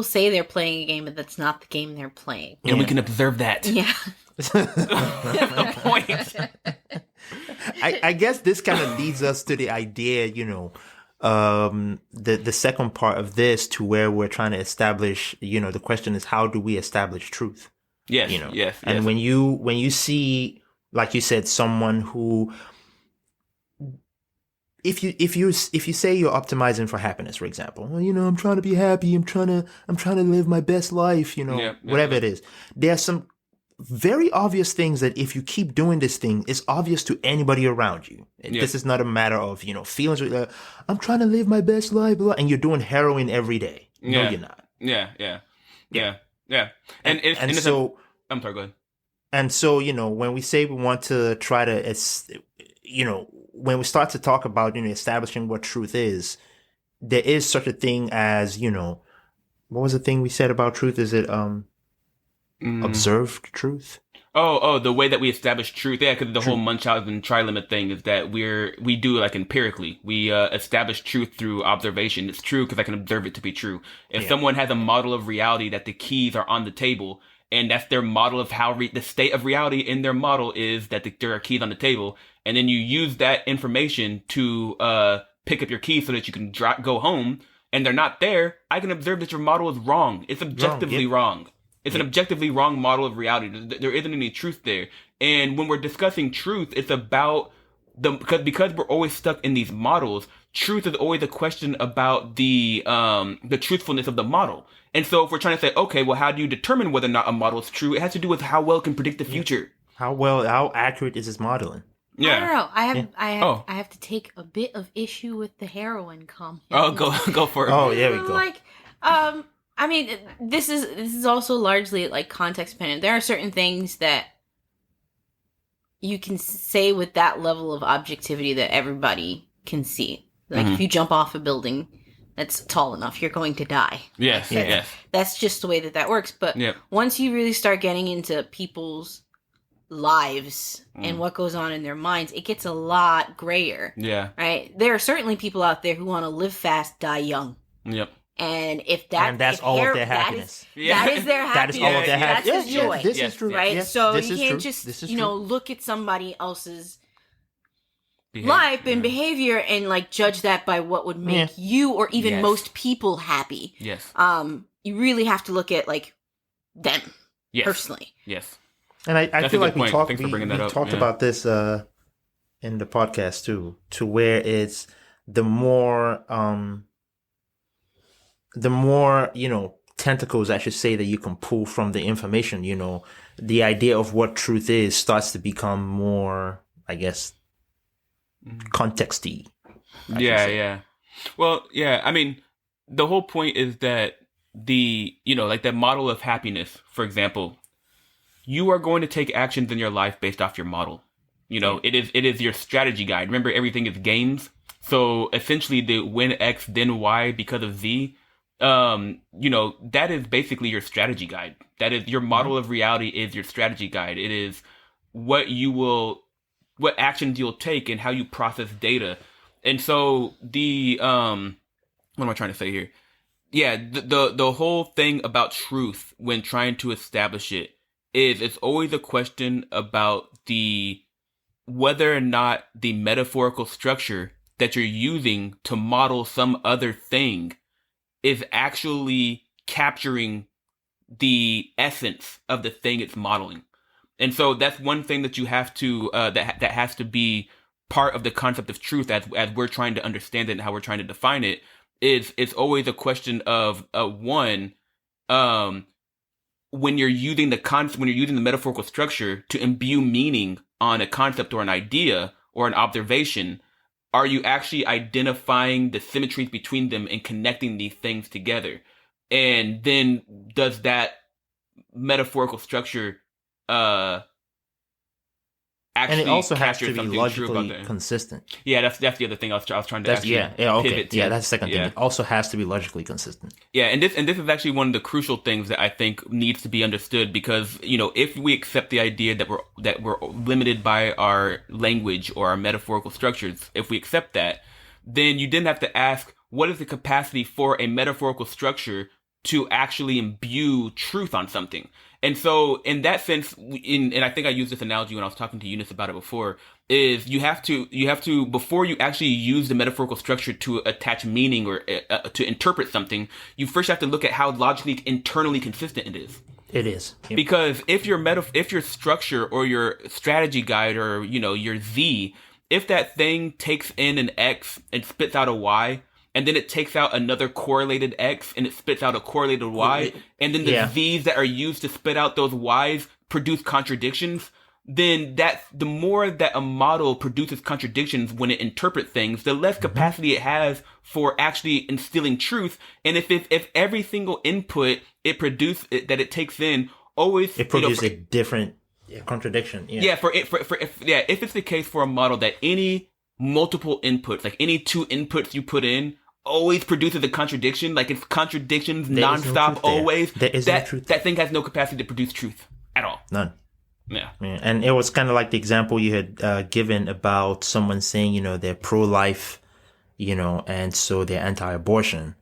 say they're playing a game, but that's not the game they're playing. And we can observe that. Yeah. That's the point. I guess this kind of leads us to the idea, the second part of this, to where we're trying to establish, the question is, how do we establish truth? Yes, yes. And when you see, like you said, someone who, if you say you're optimizing for happiness, for example, well, I'm trying to be happy, I'm trying to live my best life, whatever it is, there are some very obvious things that if you keep doing this thing, it's obvious to anybody around you. This is not a matter of, feelings. I'm trying to live my best life, blah, and you're doing heroin every day. No, you're not. Yeah. And so, I'm sorry, go ahead. And so, when we say we want to try to, when we start to talk about, establishing what truth is, there is such a thing as, what was the thing we said about truth? Is it, observed truth? Oh, the way that we establish truth. Yeah, because the whole Munchausen trilemma thing is that we do it like empirically. We establish truth through observation. It's true because I can observe it to be true. If someone has a model of reality that the keys are on the table, and that's their model of how the state of reality in their model is that there are keys on the table, and then you use that information to pick up your keys so that you can go home, and they're not there, I can observe that your model is wrong. It's objectively wrong. It's an objectively wrong model of reality. There isn't any truth there. And when we're discussing truth, it's about because we're always stuck in these models. Truth is always a question about the truthfulness of the model. And so if we're trying to say, okay, well, how do you determine whether or not a model is true? It has to do with how well it can predict the future. How accurate is this modeling? Yeah. I don't know. I have to take a bit of issue with the heroin comment. Oh, go for it. Oh, yeah, we go. Like, I mean, this is also largely like context dependent. There are certain things that you can say with that level of objectivity that everybody can see. Like, if you jump off a building that's tall enough, you're going to die. Yes, yes. That's just the way that works. But once you really start getting into people's lives and what goes on in their minds, it gets a lot grayer. Yeah. Right? There are certainly people out there who want to live fast, die young. Yep. And that's all of their happiness. That is their happiness. That is all of their happiness. That's the joy. This is true. Right? Yes, so this you is can't true. just, look at somebody else's life and behavior and like judge that by what would make you or even most people happy. Yes. You really have to look at like them personally. Yes. And I feel like we talked about this in the podcast too, to where it's the more tentacles, I should say, that you can pull from the information, the idea of what truth is starts to become more, I guess, contexty. Yeah. Well, yeah, I mean, the whole point is that like that model of happiness, for example, you are going to take actions in your life based off your model. It is your strategy guide. Remember, everything is games. So essentially the when X, then Y because of Z, that is basically your strategy guide. That is your model of reality is your strategy guide. It is what actions you'll take and how you process data. And so what am I trying to say here? Yeah, the whole thing about truth when trying to establish it is it's always a question about whether or not the metaphorical structure that you're using to model some other thing is actually capturing the essence of the thing it's modeling. And so that's one thing that you have to, that has to be part of the concept of truth as we're trying to understand it and how we're trying to define it. It's always a question of, when you're using the metaphorical structure to imbue meaning on a concept or an idea or an observation, are you actually identifying the symmetries between them and connecting these things together? And then does that metaphorical structure actually And it also has capture to be something true about logically that? consistent. Yeah, that's the other thing I was trying to That's actually okay. pivot to. Yeah, that's the second thing. Yeah. It also has to be logically consistent. Yeah, and this is actually one of the crucial things that I think needs to be understood, because if we accept the idea that we're limited by our language or our metaphorical structures, if we accept that, then you then have to ask, what is the capacity for a metaphorical structure to actually imbue truth on something? And so, in that sense, and I think I used this analogy when I was talking to Eunice about it before, is you have to before you actually use the metaphorical structure to attach meaning or to interpret something, you first have to look at how logically internally consistent it is. It is. Yep. Because if your structure or your strategy guide or your Z, if that thing takes in an X and spits out a Y, and then it takes out another correlated X and it spits out a correlated Y, and then the Z's that are used to spit out those Y's produce contradictions, then the more that a model produces contradictions when it interprets things, the less capacity it has for actually instilling truth. And if every single input that it takes in always it produces a different contradiction. If it's the case for a model that any multiple inputs, like any two inputs you put in, always produces a contradiction, like it's contradictions nonstop, always, that thing has no capacity to produce truth at all. None. Yeah. And it was kind of like the example you had given about someone saying, they're pro-life, and so they're anti-abortion.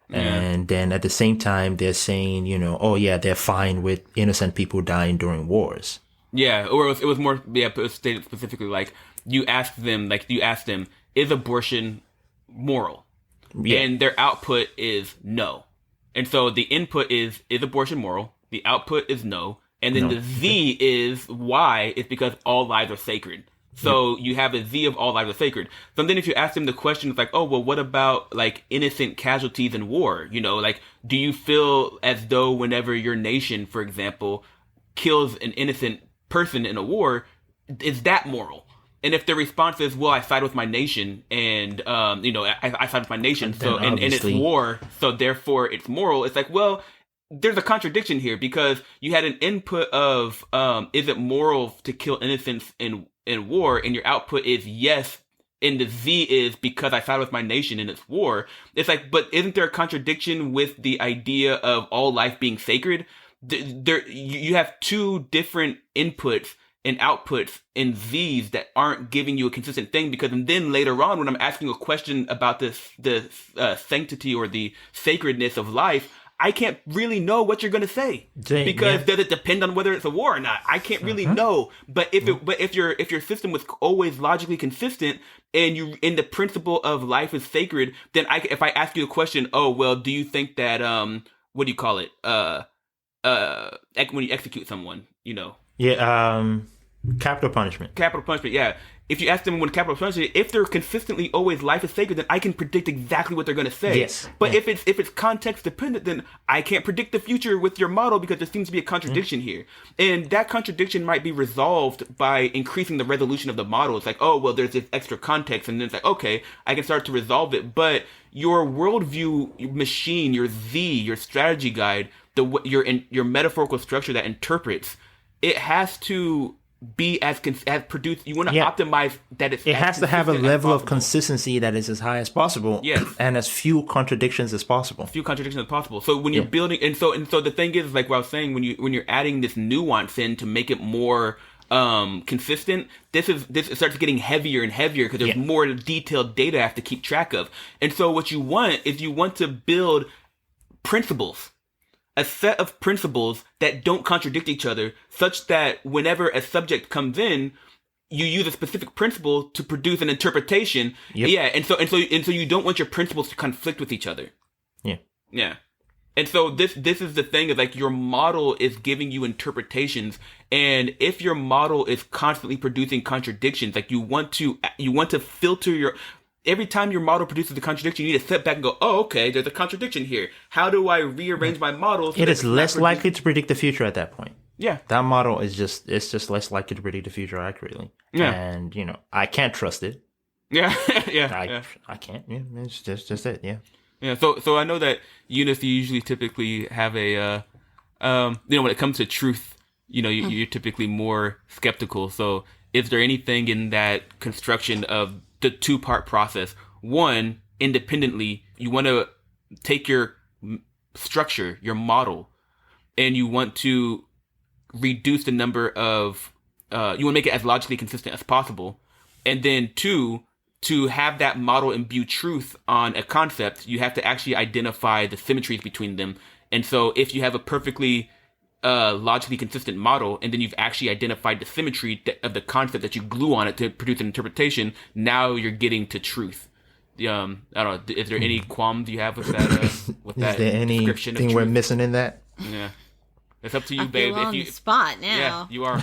Yeah. And then at the same time, they're saying, they're fine with innocent people dying during wars. Yeah, or it was more, it was stated specifically like, you ask them, is abortion moral? Yeah. And their output is no. And so the input is abortion moral? The output is no. And then the Z is why? It's because all lives are sacred. So you have a Z of all lives are sacred. So then if you ask them the question, it's like, oh, well, what about innocent casualties in war? Do you feel as though whenever your nation, for example, kills an innocent person in a war, is that moral? And if the response is, well, I side with my nation, and I side with my nation, so and it's war, so therefore it's moral. It's like, well, there's a contradiction here, because you had an input of is it moral to kill innocents in war, and your output is yes, and the Z is because I side with my nation and it's war. It's like, but isn't there a contradiction with the idea of all life being sacred? You have two different inputs and outputs in Z's that aren't giving you a consistent thing, because then later on when I'm asking a question about the sanctity or the sacredness of life, I can't really know what you're going to say, because does it depend on whether it's a war or not? I can't really know. But if your system was always logically consistent and the principle of life is sacred, then if I ask you a question, oh well, do you think that what do you call it? When you execute someone, capital punishment. Capital punishment, yeah. If you ask them when capital punishment, if they're consistently always life is sacred, then I can predict exactly what they're going to say. Yes. But if it's context dependent, then I can't predict the future with your model, because there seems to be a contradiction here. And that contradiction might be resolved by increasing the resolution of the model. It's like, oh, well, there's this extra context, and then it's like, okay, I can start to resolve it. But your worldview machine, your Z, your strategy guide, your metaphorical structure that interprets, it has to be as produced. You want to optimize that. It has to have a level of consistency that is as high as possible. Yes. And as few contradictions as possible. So when you're building, and so the thing is, like what I was saying, when you're adding this nuance in to make it more consistent, this starts getting heavier and heavier, because there's more detailed data I have to keep track of. And so what you want is to build principles. A set of principles that don't contradict each other, such that whenever a subject comes in, you use a specific principle to produce an interpretation. Yep. Yeah, and so you don't want your principles to conflict with each other. Yeah. And so this is the thing, is like your model is giving you interpretations, and if your model is constantly producing contradictions, like you want to filter every time your model produces a contradiction, you need to step back and go, oh, okay, there's a contradiction here. How do I rearrange my model? It is less likely to predict the future at that point. Yeah. That model is just less likely to predict the future accurately. Yeah. And, I can't trust it. Yeah, yeah. I can't. Yeah, it's just it. Yeah. Yeah, so I know that Eunice, you usually typically have a, when it comes to truth, you're typically more skeptical. So is there anything in that construction of the two-part process? One, independently, you want to take your structure, your model, and you want to reduce the number of, you want to make it as logically consistent as possible. And then two, to have that model imbue truth on a concept, you have to actually identify the symmetries between them. And so if you have a perfectly logically consistent model, and then you've actually identified the symmetry of the concept that you glue on it to produce an interpretation, now you're getting to truth. I don't know. Is there any qualms you have with that? With that is there anything we're missing in that? Yeah, it's up to you, I babe. feel on the spot now. Yeah, you are.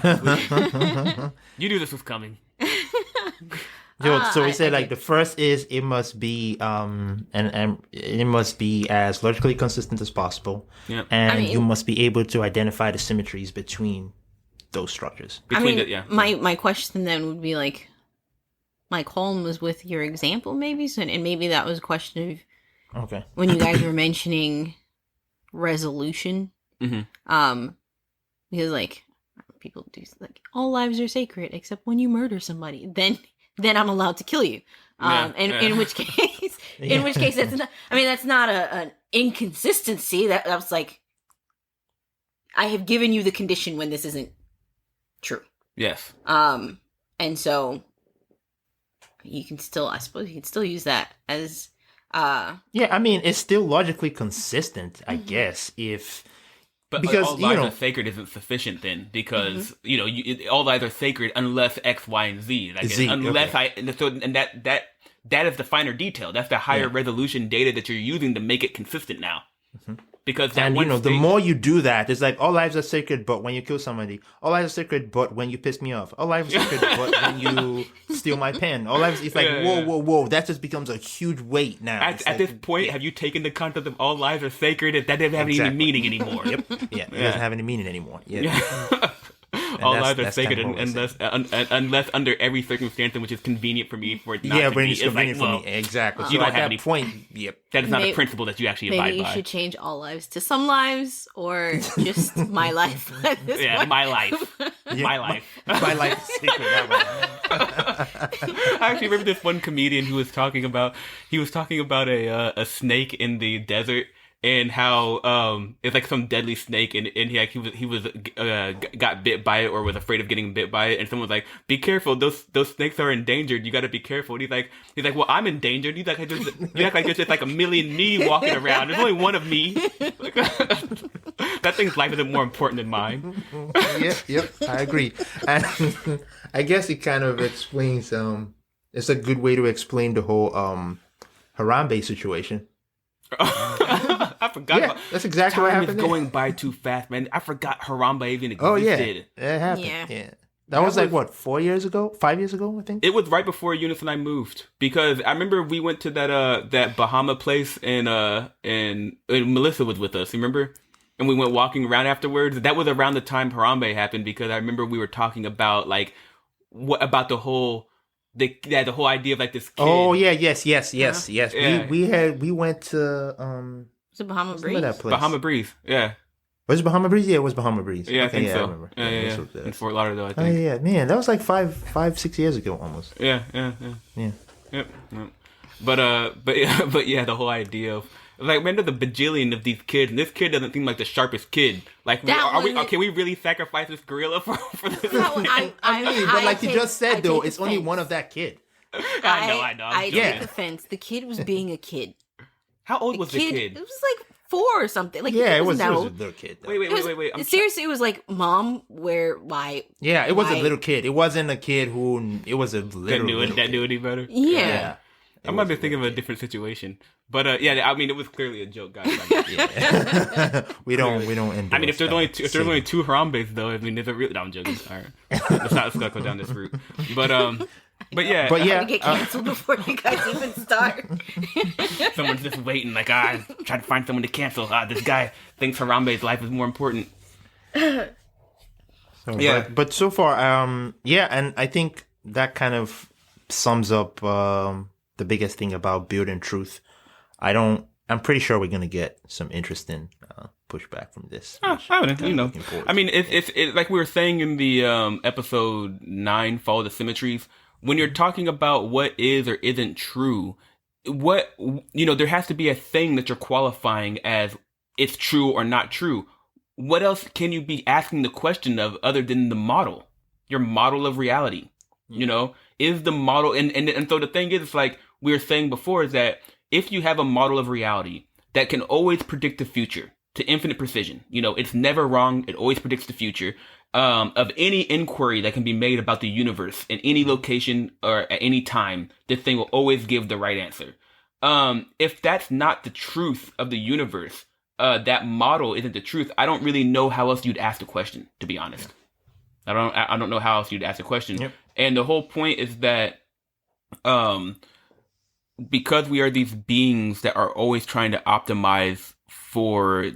You knew this was coming. So we said like the first is it must be and it must be as logically consistent as possible. Yeah. And you must be able to identify the symmetries between those structures. My question then would be like, my column was with your example maybe, and maybe that was a question of when you guys were mentioning resolution. Mm-hmm. Because like people do like all lives are sacred except when you murder somebody, then I'm allowed to kill you. In which case, that's not. I mean, that's not an inconsistency. That was like, I have given you the condition when this isn't true. Yes. And so you can still, I suppose, you can still use that as. Yeah, I mean, it's still logically consistent, I guess, if. Because all lives are sacred isn't sufficient then, because all lives are sacred unless X, Y, and Z. Like, unless that is the finer detail. That's the higher resolution data that you're using to make it consistent now. Mm-hmm. Because the more you do that, it's like all lives are sacred, but when you kill somebody, all lives are sacred, but when you piss me off, all lives are sacred, but when you steal my pen, all lives. It's like whoa, that just becomes a huge weight now. At this point, have you taken the concept of all lives are sacred? That doesn't have any meaning anymore. Yep. Yeah, it doesn't have any meaning anymore. Yeah. All lives are sacred unless under every circumstance in which it's convenient for me for it not to be. When it's convenient for me. Exactly. You so don't at have that point, yep. That is not a principle that you actually abide by. Maybe you should change all lives to some lives, or just my life. My life. My life. My life is sacred. I actually remember this one comedian who was talking about a snake in the desert. And how it's like some deadly snake, and he was got bit by it or was afraid of getting bit by it, and someone was like, "Be careful, those snakes are endangered. You got to be careful." And he's like, "Well, I'm endangered." You act like there's just like a million me walking around. There's only one of me. That thing's life isn't more important than mine. Yep, I agree. And I guess it kind of explains. It's a good way to explain the whole Harambe situation. I forgot. That's exactly what happened. Time is going by too fast, man. I forgot Harambe even existed. Oh yeah, it happened. Yeah. That was like what, 4 years ago, 5 years ago, I think. It was right before Eunice and I moved, because I remember we went to that Bahama place, and Melissa was with us. You remember? And we went walking around afterwards. That was around the time Harambe happened, because I remember we were talking about about the whole. The whole idea of like this kid. Oh yeah, yes. Yeah. We went to was it Bahama Breeze? That place. Bahama Breeze, yeah. Was it Bahama Breeze? Yeah, it was Bahama Breeze. Yeah, I think so. I remember. Yeah. In Fort Lauderdale, I think. Oh yeah, man, that was like 5-6 years ago almost. Yeah. Yep. But yeah, the whole idea of like, man, there's a bajillion of these kids, and this kid doesn't seem like the sharpest kid. Like, can we really sacrifice this gorilla for this? No, but like you just said, though, it's only one of that kid. I know. I take offense. The kid was being a kid. How old was the kid? It was like 4 or something. Like, it was a little kid. Though. Wait. Seriously, it was like, Mom, why? Yeah, it was a little kid. It wasn't a kid who. It was a little that knew any better. Yeah. I might be thinking of a different situation, but I mean, it was clearly a joke, guys. we don't endorse. I mean, if there's only two Harambes, though, I mean, there's a real. No, I'm joking. All right, let's not go down this route. But yeah, I'm gonna get canceled before you guys even start. Someone's just waiting, like, trying to find someone to cancel. This guy thinks Harambe's life is more important. But so far, and I think that kind of sums up the biggest thing about building truth. I'm pretty sure we're gonna get some interesting pushback from this. I wouldn't, I mean, it's like we were saying in the episode 9, Follow the Symmetries. When you're talking about what is or isn't true, there has to be a thing that you're qualifying as it's true or not true. What else can you be asking the question of other than the model? Your model of reality, is the model. And so the thing is, it's like we were saying before, is that if you have a model of reality that can always predict the future to infinite precision, it's never wrong. It always predicts the future of any inquiry that can be made about the universe in any location or at any time. This thing will always give the right answer. If that's not the truth of the universe, that model isn't the truth. I don't really know how else you'd ask the question, to be honest. I don't know how else you'd ask the question. Yep. And the whole point is that, because we are these beings that are always trying to optimize for,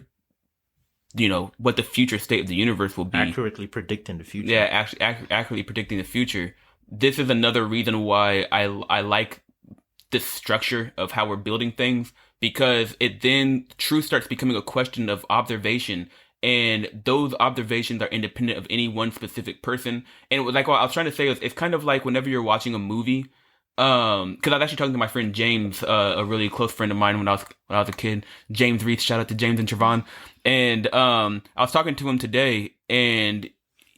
what the future state of the universe will be. Accurately predicting the future. Yeah, actually accurately predicting the future. This is another reason why I like this structure of how we're building things, because truth starts becoming a question of observation. And those observations are independent of any one specific person. And what I was trying to say is, it's kind of like whenever you're watching a movie, because I was actually talking to my friend James, a really close friend of mine when I was a kid, James Reese. Shout out to James and Trevon. And I was talking to him today, and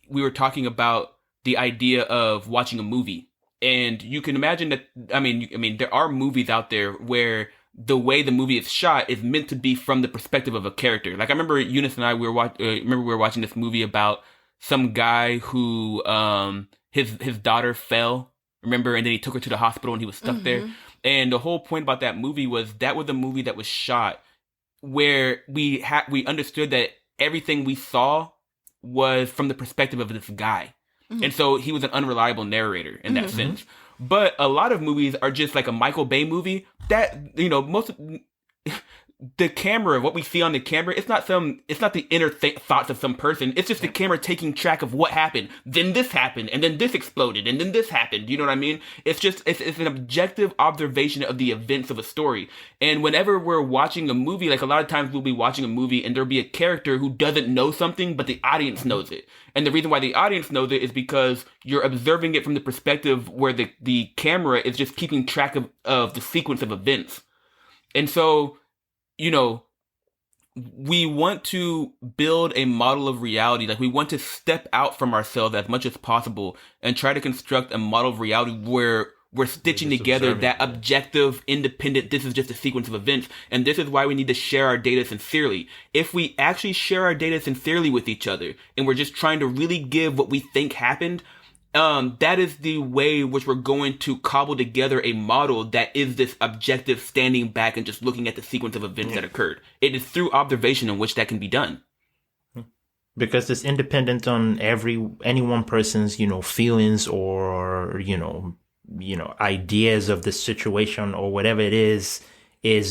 we were talking about the idea of watching a movie. And you can imagine that. I mean, there are movies out there where the way the movie is shot is meant to be from the perspective of a character. Like, I remember Eunice and I, we were watching this movie about some guy who, his daughter fell, remember? And then he took her to the hospital and he was stuck there. And the whole point about that movie was that was a movie that was shot where we understood that everything we saw was from the perspective of this guy. And so he was an unreliable narrator in that sense. But a lot of movies are just like a Michael Bay movie that, the camera, what we see on the camera, it's not the inner thoughts of some person. It's just the camera taking track of what happened. Then this happened, and then this exploded, and then this happened. You know what I mean? It's just, it's an objective observation of the events of a story. And whenever we're watching a movie, like a lot of times we'll be watching a movie and there'll be a character who doesn't know something, but the audience knows it. And the reason why the audience knows it is because you're observing it from the perspective where the camera is just keeping track of the sequence of events. And so, we want to build a model of reality. Like, we want to step out from ourselves as much as possible and try to construct a model of reality where we're stitching together that objective, independent, this is just a sequence of events. And this is why we need to share our data sincerely. If we actually share our data sincerely with each other and we're just trying to really give what we think happened, that is the way which we're going to cobble together a model that is this objective standing back and just looking at the sequence of events that occurred. It is through observation in which that can be done. Because it's independent on any one person's, feelings or, ideas of the situation or whatever it is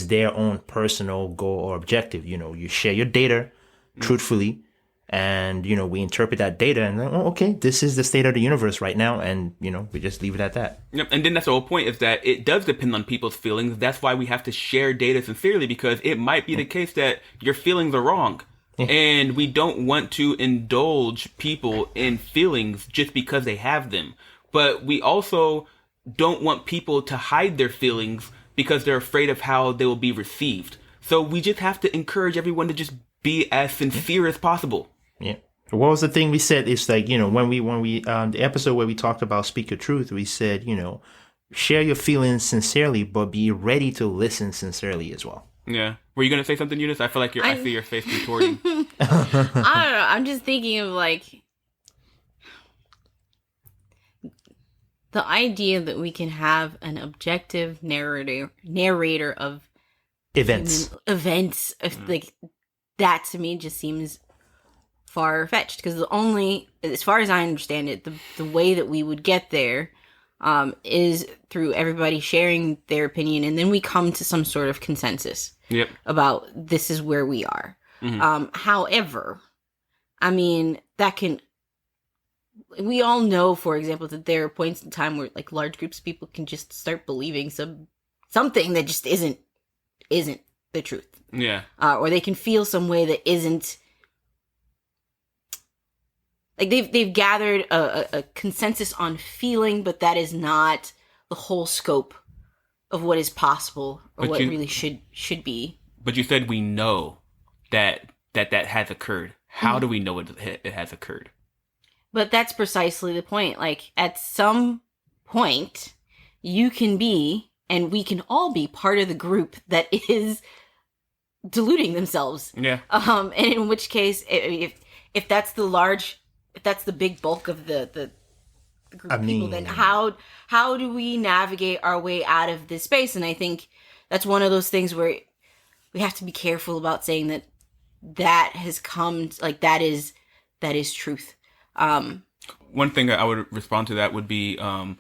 their own personal goal or objective. You share your data truthfully. And, we interpret that data and then, okay, this is the state of the universe right now. And, we just leave it at that. Yep. And then that's the whole point, is that it does depend on people's feelings. That's why we have to share data sincerely, because it might be the case that your feelings are wrong. And we don't want to indulge people in feelings just because they have them. But we also don't want people to hide their feelings because they're afraid of how they will be received. So we just have to encourage everyone to just be as sincere as possible. Yeah. What was the thing we said? It's like, when we the episode where we talked about speak your truth, we said, share your feelings sincerely, but be ready to listen sincerely as well. Yeah. Were you going to say something, Eunice? I feel like I see your face contorting. I don't know. I'm just thinking of the idea that we can have an objective narrator of events, that to me just seems far-fetched, because as far as I understand it, the way that we would get there is through everybody sharing their opinion, and then we come to some sort of consensus about this is where we are. However, that can we all know, for example, that there are points in time where like large groups of people can just start believing something that just isn't the truth. Yeah. Or they can feel some way that isn't, like they've gathered a consensus on feeling, but that is not the whole scope of what is possible or what really should be. But you said we know that has occurred. How do we know it has occurred? But that's precisely the point. Like, at some point, you can be, and we can all be, part of the group that is deluding themselves. Yeah. And in which case, if that's the big bulk of the group of people, then how do we navigate our way out of this space? And I think that's one of those things where we have to be careful about saying that has come, like, that is truth. One thing I would respond to that would be, as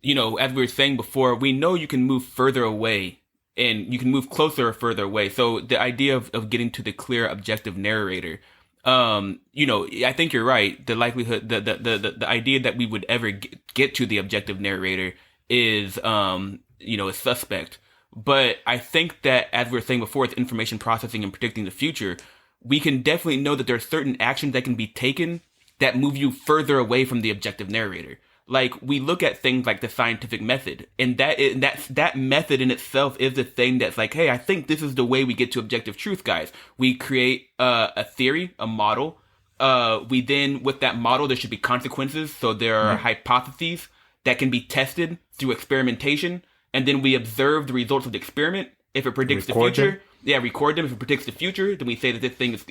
we were saying before, we know you can move further away and you can move closer or further away. So the idea of getting to the clear objective narrator, I think you're right. The likelihood, the idea that we would ever get to the objective narrator is, a suspect. But I think that, as we were saying before, it's information processing and predicting the future. We can definitely know that there are certain actions that can be taken that move you further away from the objective narrator. Like, we look at things like the scientific method, and that method in itself is the thing that's like, hey, I think this is the way we get to objective truth, guys. We create a theory, a model. We then, with that model, there should be consequences. So there are hypotheses that can be tested through experimentation, and then we observe the results of the experiment. If it predicts the future, record them. If it predicts the future, then we say that this thing is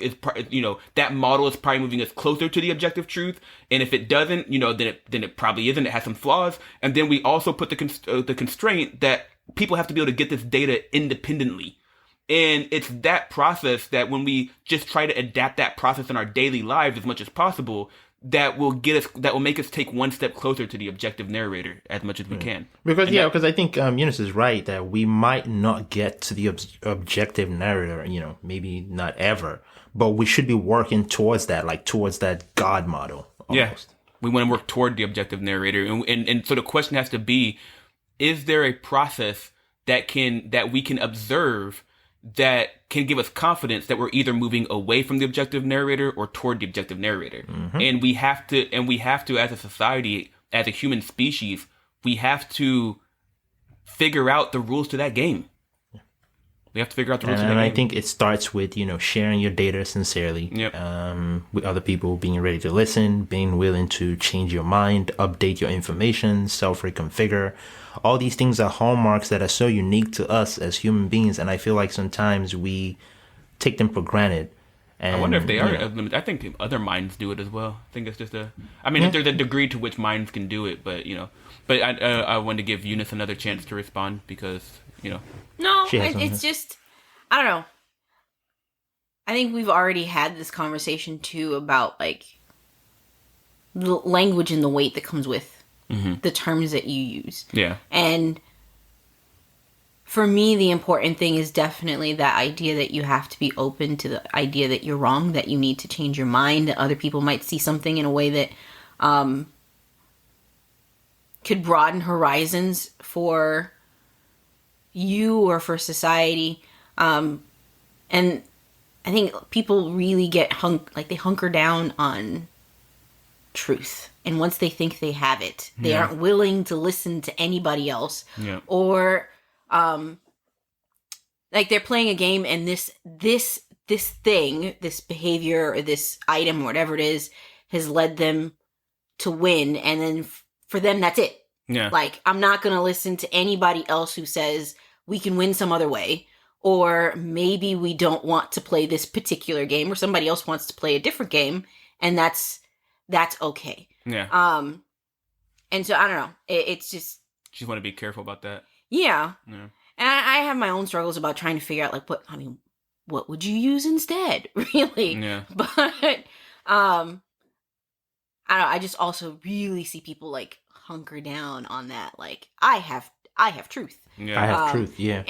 that model is probably moving us closer to the objective truth. And if it doesn't, then it probably isn't. It has some flaws. And then we also put the constraint that people have to be able to get this data independently. And it's that process that, when we just try to adapt that process in our daily lives as much as possible, that will make us take one step closer to the objective narrator as much as we can. Because I think Eunice is right that we might not get to the objective narrator, maybe not ever, but we should be working towards that, like towards that God model. Almost. Yeah, we want to work toward the objective narrator, and so the question has to be: is there a process that we can observe that can give us confidence that we're either moving away from the objective narrator or toward the objective narrator? Mm-hmm. And we have to, as a society, as a human species, we have to figure out the rules to that game. We have to figure out the rules to that game. And I think it starts with, sharing your data sincerely, with other people, being ready to listen, being willing to change your mind, update your information, self-reconfigure. All these things are hallmarks that are so unique to us as human beings, and I feel like sometimes we take them for granted. And, I wonder if they are limited. I think other minds do it as well. I think it's just there's a degree to which minds can do it, but But I wanted to give Eunice another chance to respond because No, it's just, I don't know. I think we've already had this conversation too about like the language and the weight that comes with the terms that you use. Yeah. And for me, the important thing is definitely that idea that you have to be open to the idea that you're wrong, that you need to change your mind, that other people might see something in a way that could broaden horizons for you or for society. And I think people really get they hunker down on truth. And once they think they have it, they aren't willing to listen to anybody else. Yeah. Or like they're playing a game and this thing, this behavior or this item or whatever it is, has led them to win. And then for them, that's it. Yeah. Like, I'm not going to listen to anybody else who says we can win some other way. Or maybe we don't want to play this particular game, or somebody else wants to play a different game, and that's okay. Yeah. And so I don't know. It's just, you want to be careful about that. Yeah. Yeah. And I have my own struggles about trying to figure out like what would you use instead? Really? Yeah. But I don't know. I just also really see people like hunker down on that. Like I have truth. Yeah. I have truth. Yeah.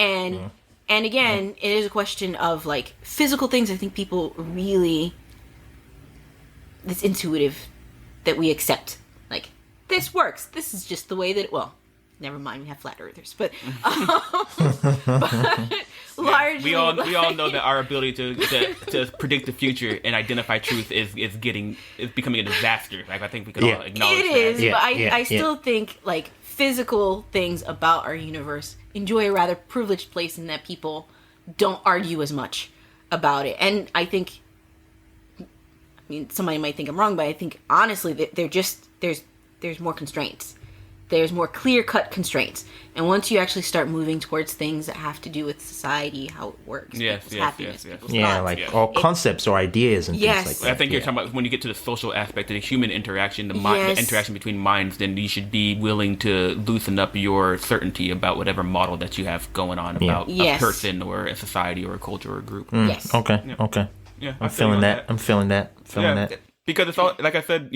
And again, it is a question of like physical things. I think people really, it's intuitive that we accept. Like, this works. This is just the way that, well, never mind, we have flat earthers, but largely, we all know that our ability to predict the future and identify truth is becoming a disaster. Like, I think we can all acknowledge it that. is, but I still think, like, physical things about our universe enjoy a rather privileged place in that people don't argue as much about it. And I think, I mean, somebody might think I'm wrong, but I think honestly that there's more constraints. There's more clear-cut constraints. And once you actually start moving towards things that have to do with society, how it works, people's happiness, people's thoughts, all concepts or ideas and things like that. I think you're talking about when you get to the social aspect of the human interaction, the interaction between minds, then you should be willing to loosen up your certainty about whatever model that you have going on about a person or a society or a culture or a group. Yes. Okay. Yeah, I'm feeling that. Because it's all, like I said,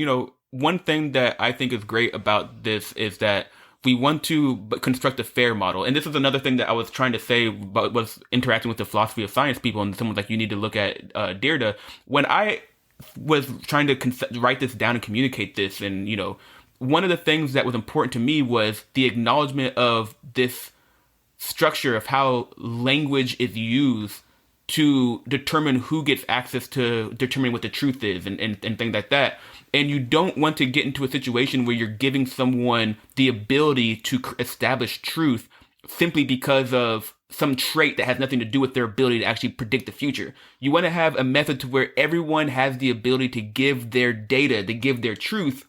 one thing that I think is great about this is that we want to construct a fair model. And this is another thing that I was trying to say about was interacting with the philosophy of science people, and someone's like, you need to look at Derrida. When I was trying to write this down and communicate this, and, one of the things that was important to me was the acknowledgement of this structure of how language is used to determine who gets access to determining what the truth is and things like that. And you don't want to get into a situation where you're giving someone the ability to establish truth simply because of some trait that has nothing to do with their ability to actually predict the future. You want to have a method to where everyone has the ability to give their data, to give their truth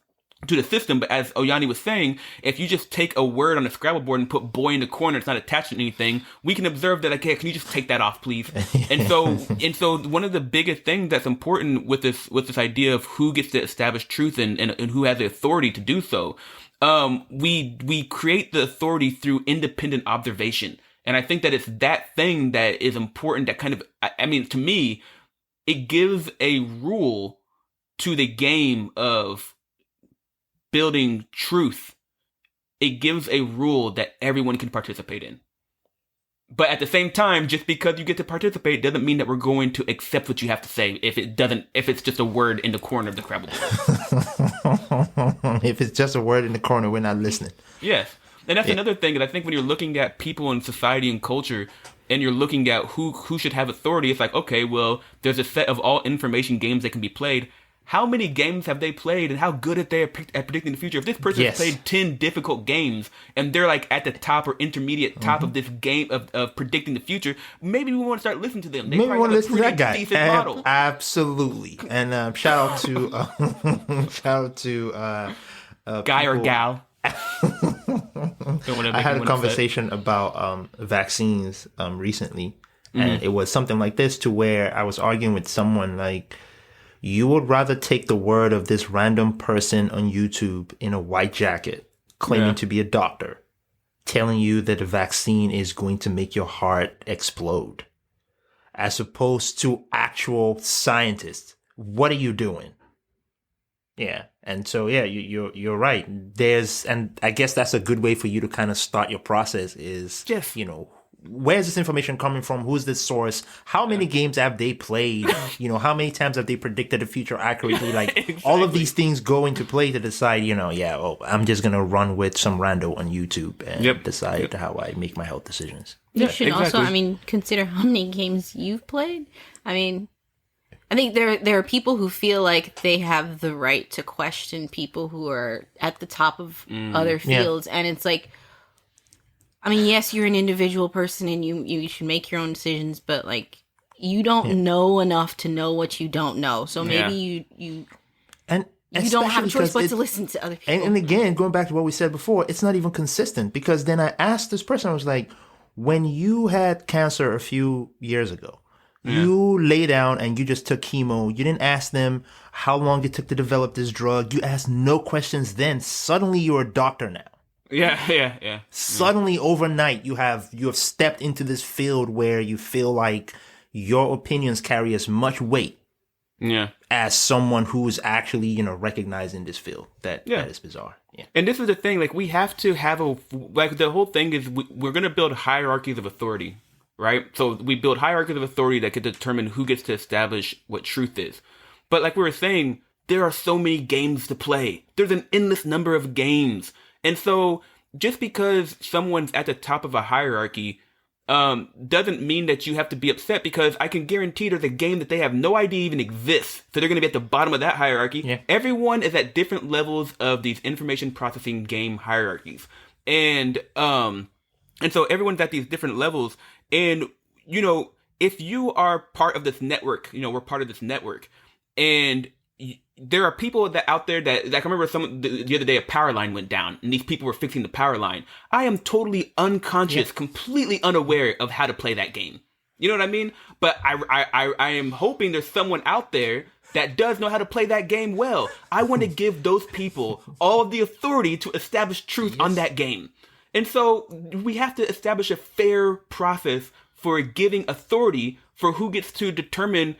to the system. But as Oyani was saying, if you just take a word on a Scrabble board and put boy in the corner, it's not attached to anything, we can observe that, okay, can you just take that off, please? And so one of the biggest things that's important with this idea of who gets to establish truth and who has the authority to do so, we create the authority through independent observation. And I think that it's that thing that is important, that kind of, I mean, to me, it gives a rule to the game of building truth. It gives a rule that everyone can participate in. But at the same time, just because you get to participate doesn't mean that we're going to accept what you have to say if it's just a word in the corner of the Scrabble board. If it's just a word in the corner, we're not listening. Yes. And that's another thing that I think when you're looking at people in society and culture, and you're looking at who should have authority, it's like, okay, well, there's a set of all information games that can be played. How many games have they played, and how good are they at predicting the future? If this person has played 10 difficult games and they're like at the top or intermediate top of this game of predicting the future, maybe we want to start listening to them. Maybe we want to listen to that guy. Model. Absolutely. And shout out to guy people, or gal. I had a conversation about vaccines recently, and it was something like this, to where I was arguing with someone like, you would rather take the word of this random person on YouTube in a white jacket claiming to be a doctor, telling you that a vaccine is going to make your heart explode, as opposed to actual scientists. What are you doing? Yeah. And so, you're right. And I guess that's a good way for you to kind of start your process is, where's this information coming from? Who's this source? How many games have they played? How many times have they predicted the future accurately? Like, exactly. All of these things go into play to decide, I'm just going to run with some rando on YouTube and decide how I make my health decisions. You should also, consider how many games you've played. I think there are people who feel like they have the right to question people who are at the top of other fields. And it's like, yes, you're an individual person and you should make your own decisions, but like, you don't know enough to know what you don't know. So maybe you don't have a choice but to listen to other people. And again, going back to what we said before, it's not even consistent, because then I asked this person, I was like, when you had cancer a few years ago, you lay down and you just took chemo. You didn't ask them how long it took to develop this drug. You asked no questions then. Suddenly you're a doctor now. Yeah. Suddenly overnight you have stepped into this field where you feel like your opinions carry as much weight as someone who's actually, recognized in this field. That is bizarre. Yeah. And this is the thing, like, we have to have the whole thing is we're going to build hierarchies of authority. Right? So we build hierarchies of authority that could determine who gets to establish what truth is. But like we were saying, there are so many games to play. There's an endless number of games. And so just because someone's at the top of a hierarchy doesn't mean that you have to be upset, because I can guarantee there's a game that they have no idea even exists. So they're going to be at the bottom of that hierarchy. Yeah. Everyone is at different levels of these information processing game hierarchies. And so everyone's at these different levels. And, you know, if you are part of this network, you know, we're part of this network, and there are people that out there that, like, I remember the other day a power line went down and these people were fixing the power line. I am totally unconscious, completely unaware of how to play that game. You know what I mean? But I am hoping there's someone out there that does know how to play that game well. I want to give those people all of the authority to establish truth on that game. And so we have to establish a fair process for giving authority for who gets to determine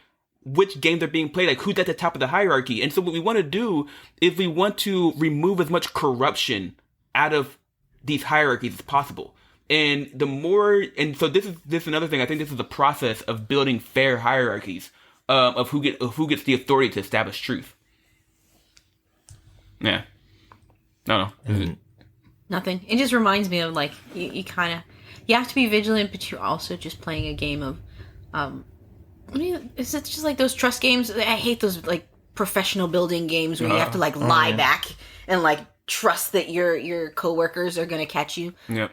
which games are being played, like who's at the top of the hierarchy. And so what we want to do is we want to remove as much corruption out of these hierarchies as possible. And the more, and so this is another thing. I think this is a process of building fair hierarchies of who gets the authority to establish truth. Yeah. No. Mm-hmm. Nothing. It just reminds me of, like, you kind of, you have to be vigilant, but you're also just playing a game of, I mean, it's just like those trust games. I hate those, like, professional building games where you have to, like, lie back and, like, trust that your coworkers are going to catch you. Yeah.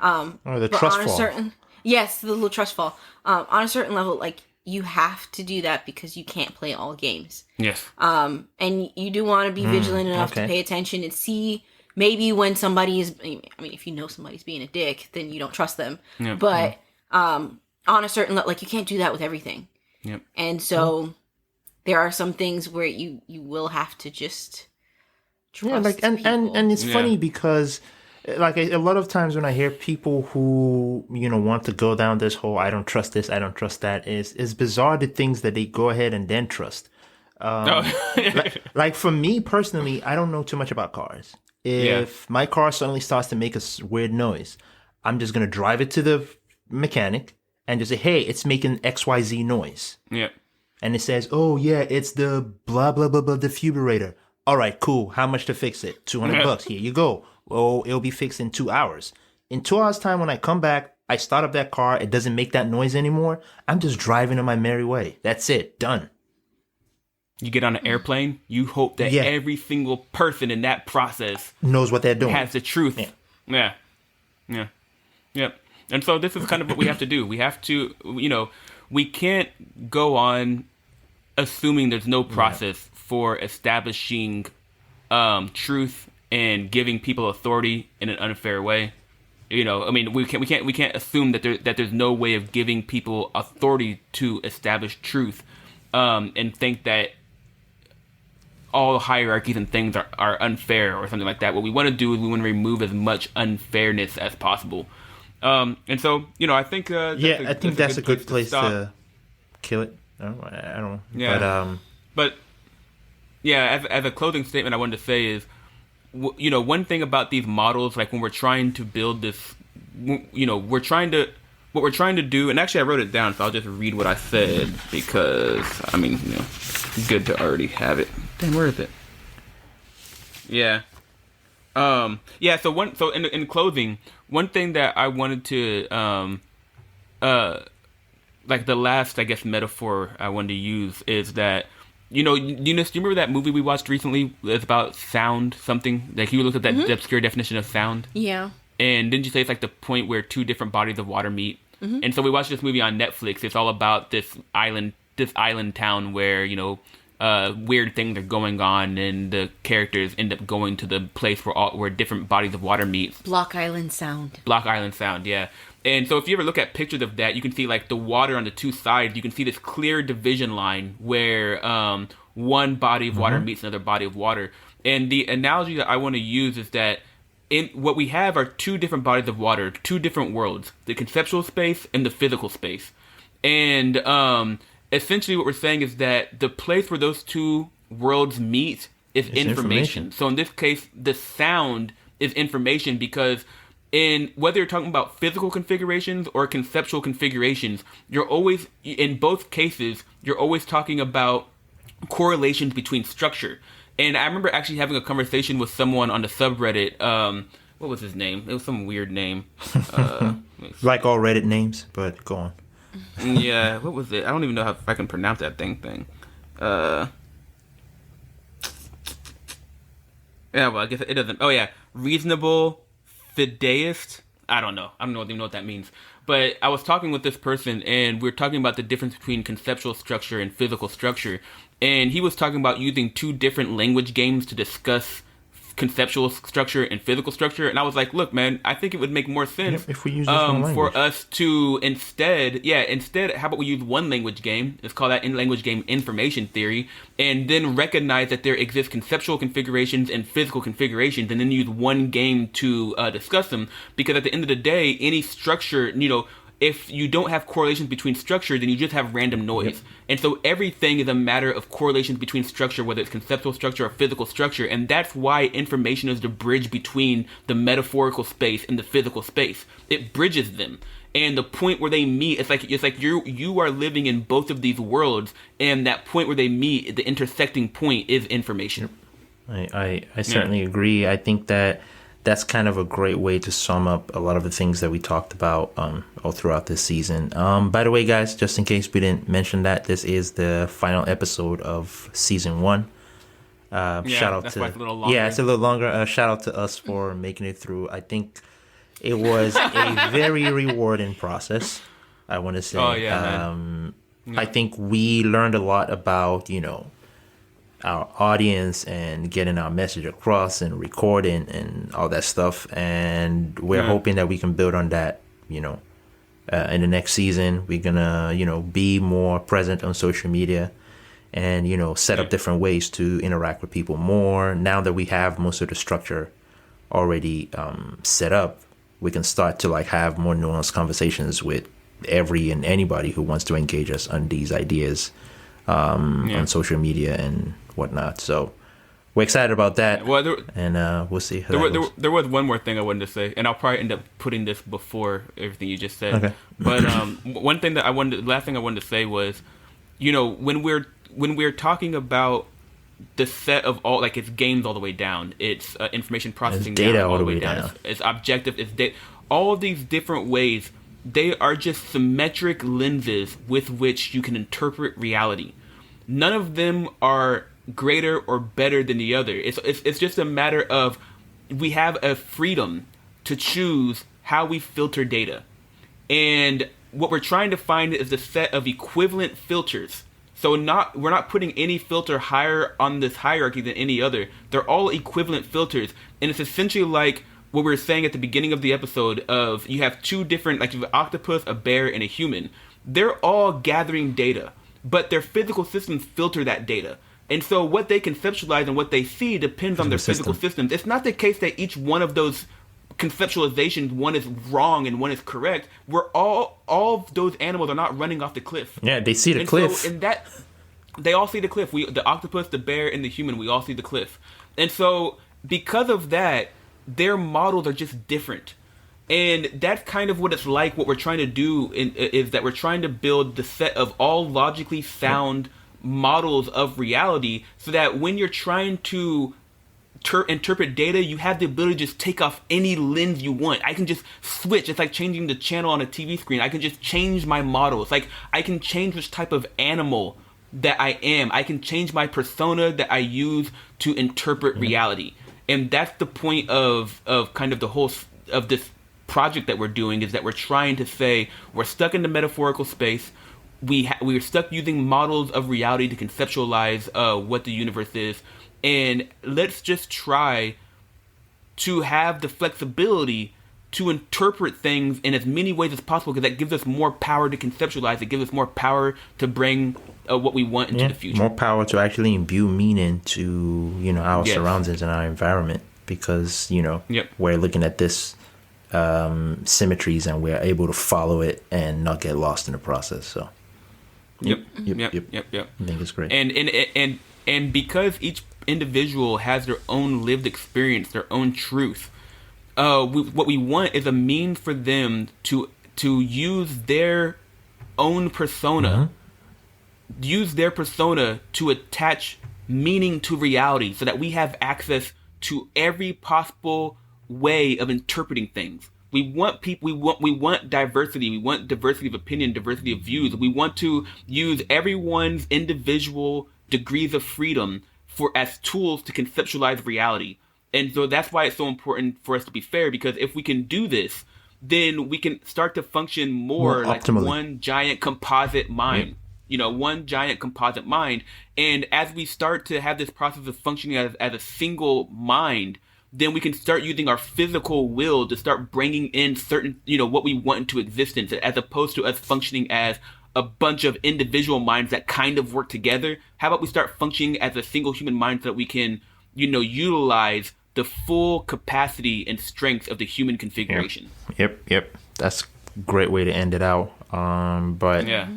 Or the trust fall. Yes, the little trust fall. On a certain level, like, you have to do that because you can't play all games. Yes. And you do want to be vigilant enough to pay attention and see maybe when somebody is, I mean, if you know somebody's being a dick, then you don't trust them. Yeah. But on a certain level, like, you can't do that with everything. Yep. And so there are some things where you will have to just trust and it's funny because, like, a lot of times when I hear people who, you know, want to go down this whole I don't trust this, I don't trust that, is bizarre the things that they go ahead and then trust. Like for me personally, I don't know too much about cars. If my car suddenly starts to make a weird noise, I'm just gonna drive it to the mechanic and just say, hey, it's making XYZ noise. Yeah. And it says, oh, yeah, it's the blah, blah, blah, blah defibrillator. All right, cool. How much to fix it? $200. Here you go. Oh, it'll be fixed in 2 hours. In 2 hours' time, when I come back, I start up that car. It doesn't make that noise anymore. I'm just driving on my merry way. That's it. Done. You get on an airplane, you hope that every single person in that process knows what they're doing. Has the truth. Yeah. Yep. And so this is kind of what we have to do. We have to, you know, we can't go on assuming there's no process for establishing truth and giving people authority in an unfair way. You know, I mean, we can't assume that there's no way of giving people authority to establish truth, and think that all hierarchies and things are unfair or something like that. What we want to do is we want to remove as much unfairness as possible. And so, you know, I think I think that's a good place to kill it. I don't know. Yeah. But yeah, as a closing statement, I wanted to say is, you know, one thing about these models, like when we're trying to build this, you know, what we're trying to do, and actually I wrote it down, so I'll just read what I said because, I mean, you know, it's good to already have it. Damn, where is it? Yeah. So in closing, one thing that I wanted to, like the last, I guess, metaphor I wanted to use is that, you know, Eunice, do you remember that movie we watched recently? It's about sound, something. Like, you looked at that obscure definition of sound. Yeah. And didn't you say it's like the point where two different bodies of water meet? Mm-hmm. And so we watched this movie on Netflix. It's all about this island town where, you know, weird things are going on, and the characters end up going to the place where different bodies of water meet. Block Island Sound, yeah. And so if you ever look at pictures of that, you can see, like, the water on the two sides. You can see this clear division line where one body of water meets another body of water. And the analogy that I want to use is that in what we have are two different bodies of water, two different worlds, the conceptual space and the physical space. And essentially what we're saying is that the place where those two worlds meet is information. So in this case, the sound is information, because in whether you're talking about physical configurations or conceptual configurations, you're always, in both cases, you're always talking about correlations between structure. And I remember actually having a conversation with someone on the subreddit. What was his name? It was some weird name. Like all Reddit names, but go on. Yeah, what was it? I don't even know if I can pronounce that thing. Yeah, well, I guess it doesn't. Oh yeah, reasonable fideist. I don't know. I don't even know what that means. But I was talking with this person, and we were talking about the difference between conceptual structure and physical structure. And he was talking about using two different language games to discuss conceptual structure and physical structure. And I was like, look, man, I think it would make more sense if we use different language. For us to instead, how about we use one language game? Let's call that language game information theory, and then recognize that there exist conceptual configurations and physical configurations, and then use one game to discuss them. Because at the end of the day, any structure, if you don't have correlations between structure, then you just have random noise. Yep. And so everything is a matter of correlations between structure, whether it's conceptual structure or physical structure. And that's why information is the bridge between the metaphorical space and the physical space. It bridges them. And the point where they meet, it's like you are living in both of these worlds, and that point where they meet, the intersecting point, is information. Yep. I certainly agree. I think that's kind of a great way to sum up a lot of the things that we talked about all throughout this season. By the way, guys, just in case we didn't mention that, this is the final episode of season 1. Shout out to it's a little longer. Yeah, it's a little longer. Shout out to us for making it through. I think it was a very rewarding process, I want to say. Oh, yeah, man. I think we learned a lot about, our audience and getting our message across and recording and all that stuff. And we're hoping that we can build on that, in the next season. We're going to, be more present on social media and, set up different ways to interact with people more. Now that we have most of the structure already set up, we can start to have more nuanced conversations with every and anybody who wants to engage us on these ideas on social media and whatnot. So we're excited about that. Well, we'll see how that goes. There was one more thing I wanted to say, and I'll probably end up putting this before everything you just said. Okay. But last thing I wanted to say was, when we're talking about the set of all, it's games all the way down, it's information processing it's data down, all the way down. It's objective, it's data. All of these different ways, they are just symmetric lenses with which you can interpret reality. None of them are greater or better than the other. It's just a matter of we have a freedom to choose how we filter data. And what we're trying to find is a set of equivalent filters. So we're not putting any filter higher on this hierarchy than any other. They're all equivalent filters. And it's essentially like what we were saying at the beginning of the episode of you have two different, you have an octopus, a bear, and a human. They're all gathering data, but their physical systems filter that data. And so what they conceptualize and what they see depends on their physical systems. It's not the case that each one of those conceptualizations, one is wrong and one is correct. We're all of those animals are not running off the cliff. Yeah, they see the cliff. So in that, they all see the cliff. The octopus, the bear, and the human, we all see the cliff. And so because of that, their models are just different. And that's kind of what it's like. What we're trying to do is that we're trying to build the set of all logically sound models of reality so that when you're trying to interpret data, you have the ability to just take off any lens you want. I can just switch. It's like changing the channel on a TV screen. I can just change my model. It's like I can change which type of animal that I am. I can change my persona that I use to interpret reality. And that's the point of kind of the whole of this project that we're doing, is that we're trying to say we're stuck in the metaphorical space. We're stuck using models of reality to conceptualize what the universe is, and let's just try to have the flexibility to interpret things in as many ways as possible, because that gives us more power to conceptualize. It gives us more power to bring what we want into the future. More power to actually imbue meaning to our surroundings and our environment, because we're looking at this symmetries and we're able to follow it and not get lost in the process. So. Yep. I think it's great. And because each individual has their own lived experience, their own truth, what we want is a means for them to use their own persona, use their persona to attach meaning to reality so that we have access to every possible way of interpreting things. We want people, we want diversity. We want diversity of opinion, diversity of views. We want to use everyone's individual degrees of freedom as tools to conceptualize reality. And so that's why it's so important for us to be fair, because if we can do this, then we can start to function more like optimally. one giant composite mind. One giant composite mind. And as we start to have this process of functioning as a single mind, then we can start using our physical will to start bringing in certain, what we want into existence, as opposed to us functioning as a bunch of individual minds that kind of work together. How about we start functioning as a single human mind so that we can, utilize the full capacity and strength of the human configuration? Yep. That's a great way to end it out. But yeah.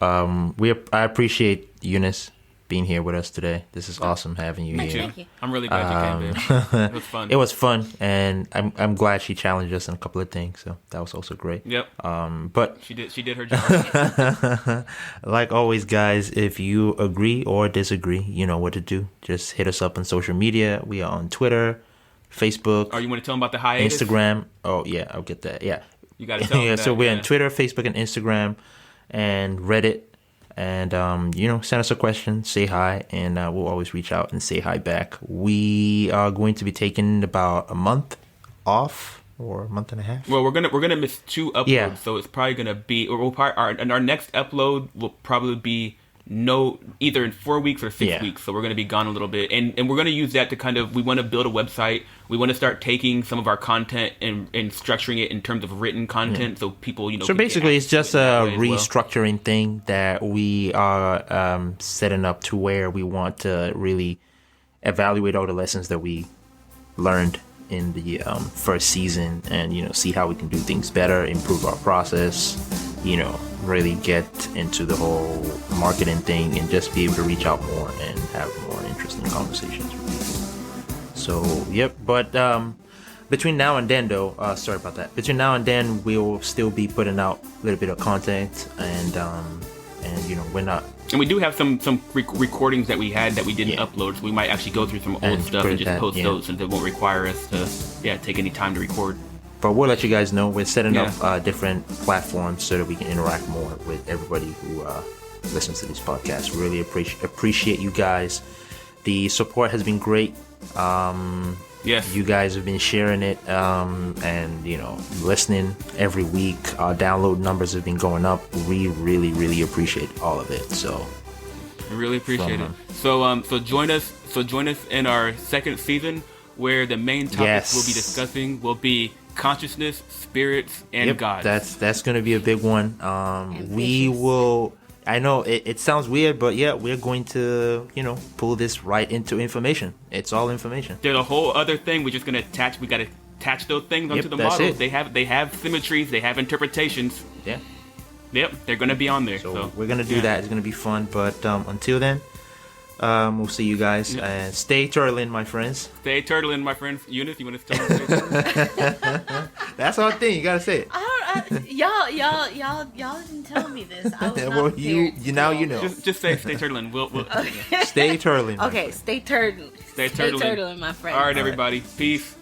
I appreciate Eunice being here with us today. This is awesome having you here. Thank you. I'm really glad you came, babe. It was fun. It was fun, and I'm glad she challenged us in a couple of things, so that was also great. Yep. But she did her job. like always, guys, if you agree or disagree, you know what to do. Just hit us up on social media. We are on Twitter, Facebook. Oh, you want to tell them about the hiatus? Instagram. Oh yeah, I'll get that. Yeah. You got to tell them yeah. that, So we're on Twitter, Facebook, and Instagram, and Reddit. And, send us a question, say hi, and we'll always reach out and say hi back. We are going to be taking about a month off, or a month and a half. Well, we're gonna miss 2 uploads, so it's probably gonna be, our next upload will probably be either in 4 weeks or 6 weeks. So we're gonna be gone a little bit, and we're gonna use that to we want to build a website. We want to start taking some of our content and structuring it in terms of written content, so people, So basically, it's just a restructuring thing that we are setting up to where we want to really evaluate all the lessons that we learned in the first season, and see how we can do things better, improve our process, really get into the whole marketing thing, and just be able to reach out more and have more interesting conversations with people. So, yep. But between now and then, though, sorry about that. Between now and then, we'll still be putting out a little bit of content, and we're not. And we do have some recordings that we had that we didn't upload, so we might actually go through some old stuff and just post those, since it won't require us to take any time to record. But we'll let you guys know. We're setting up different platforms so that we can interact more with everybody who listens to these podcasts. Really appreciate you guys. The support has been great. Yes. You guys have been sharing it and listening every week. Our download numbers have been going up. We really, really appreciate all of it. So we really appreciate it. So join us in our second season, where the main topics we'll be discussing will be consciousness, spirits, and God. That's going to be a big one. We will. I know it sounds weird, but we're going to, pull this right into information. It's all information. There's a whole other thing we're just going to attach. We got to attach those things onto the models. They have symmetries. They have interpretations. Yeah. Yep. They're going to be on there. So we're going to do that. It's going to be fun. But until then, we'll see you guys. And stay turtling, my friends. Stay turtling, my friends. Eunice, you want to tell us? That's our thing. You got to say it. Y'all didn't tell me this. I was not well, prepared. you now you know. Just say stay turtling. We'll Stay turtling. Okay, stay turtling. Stay turtling, my friend. All right, everybody. Peace.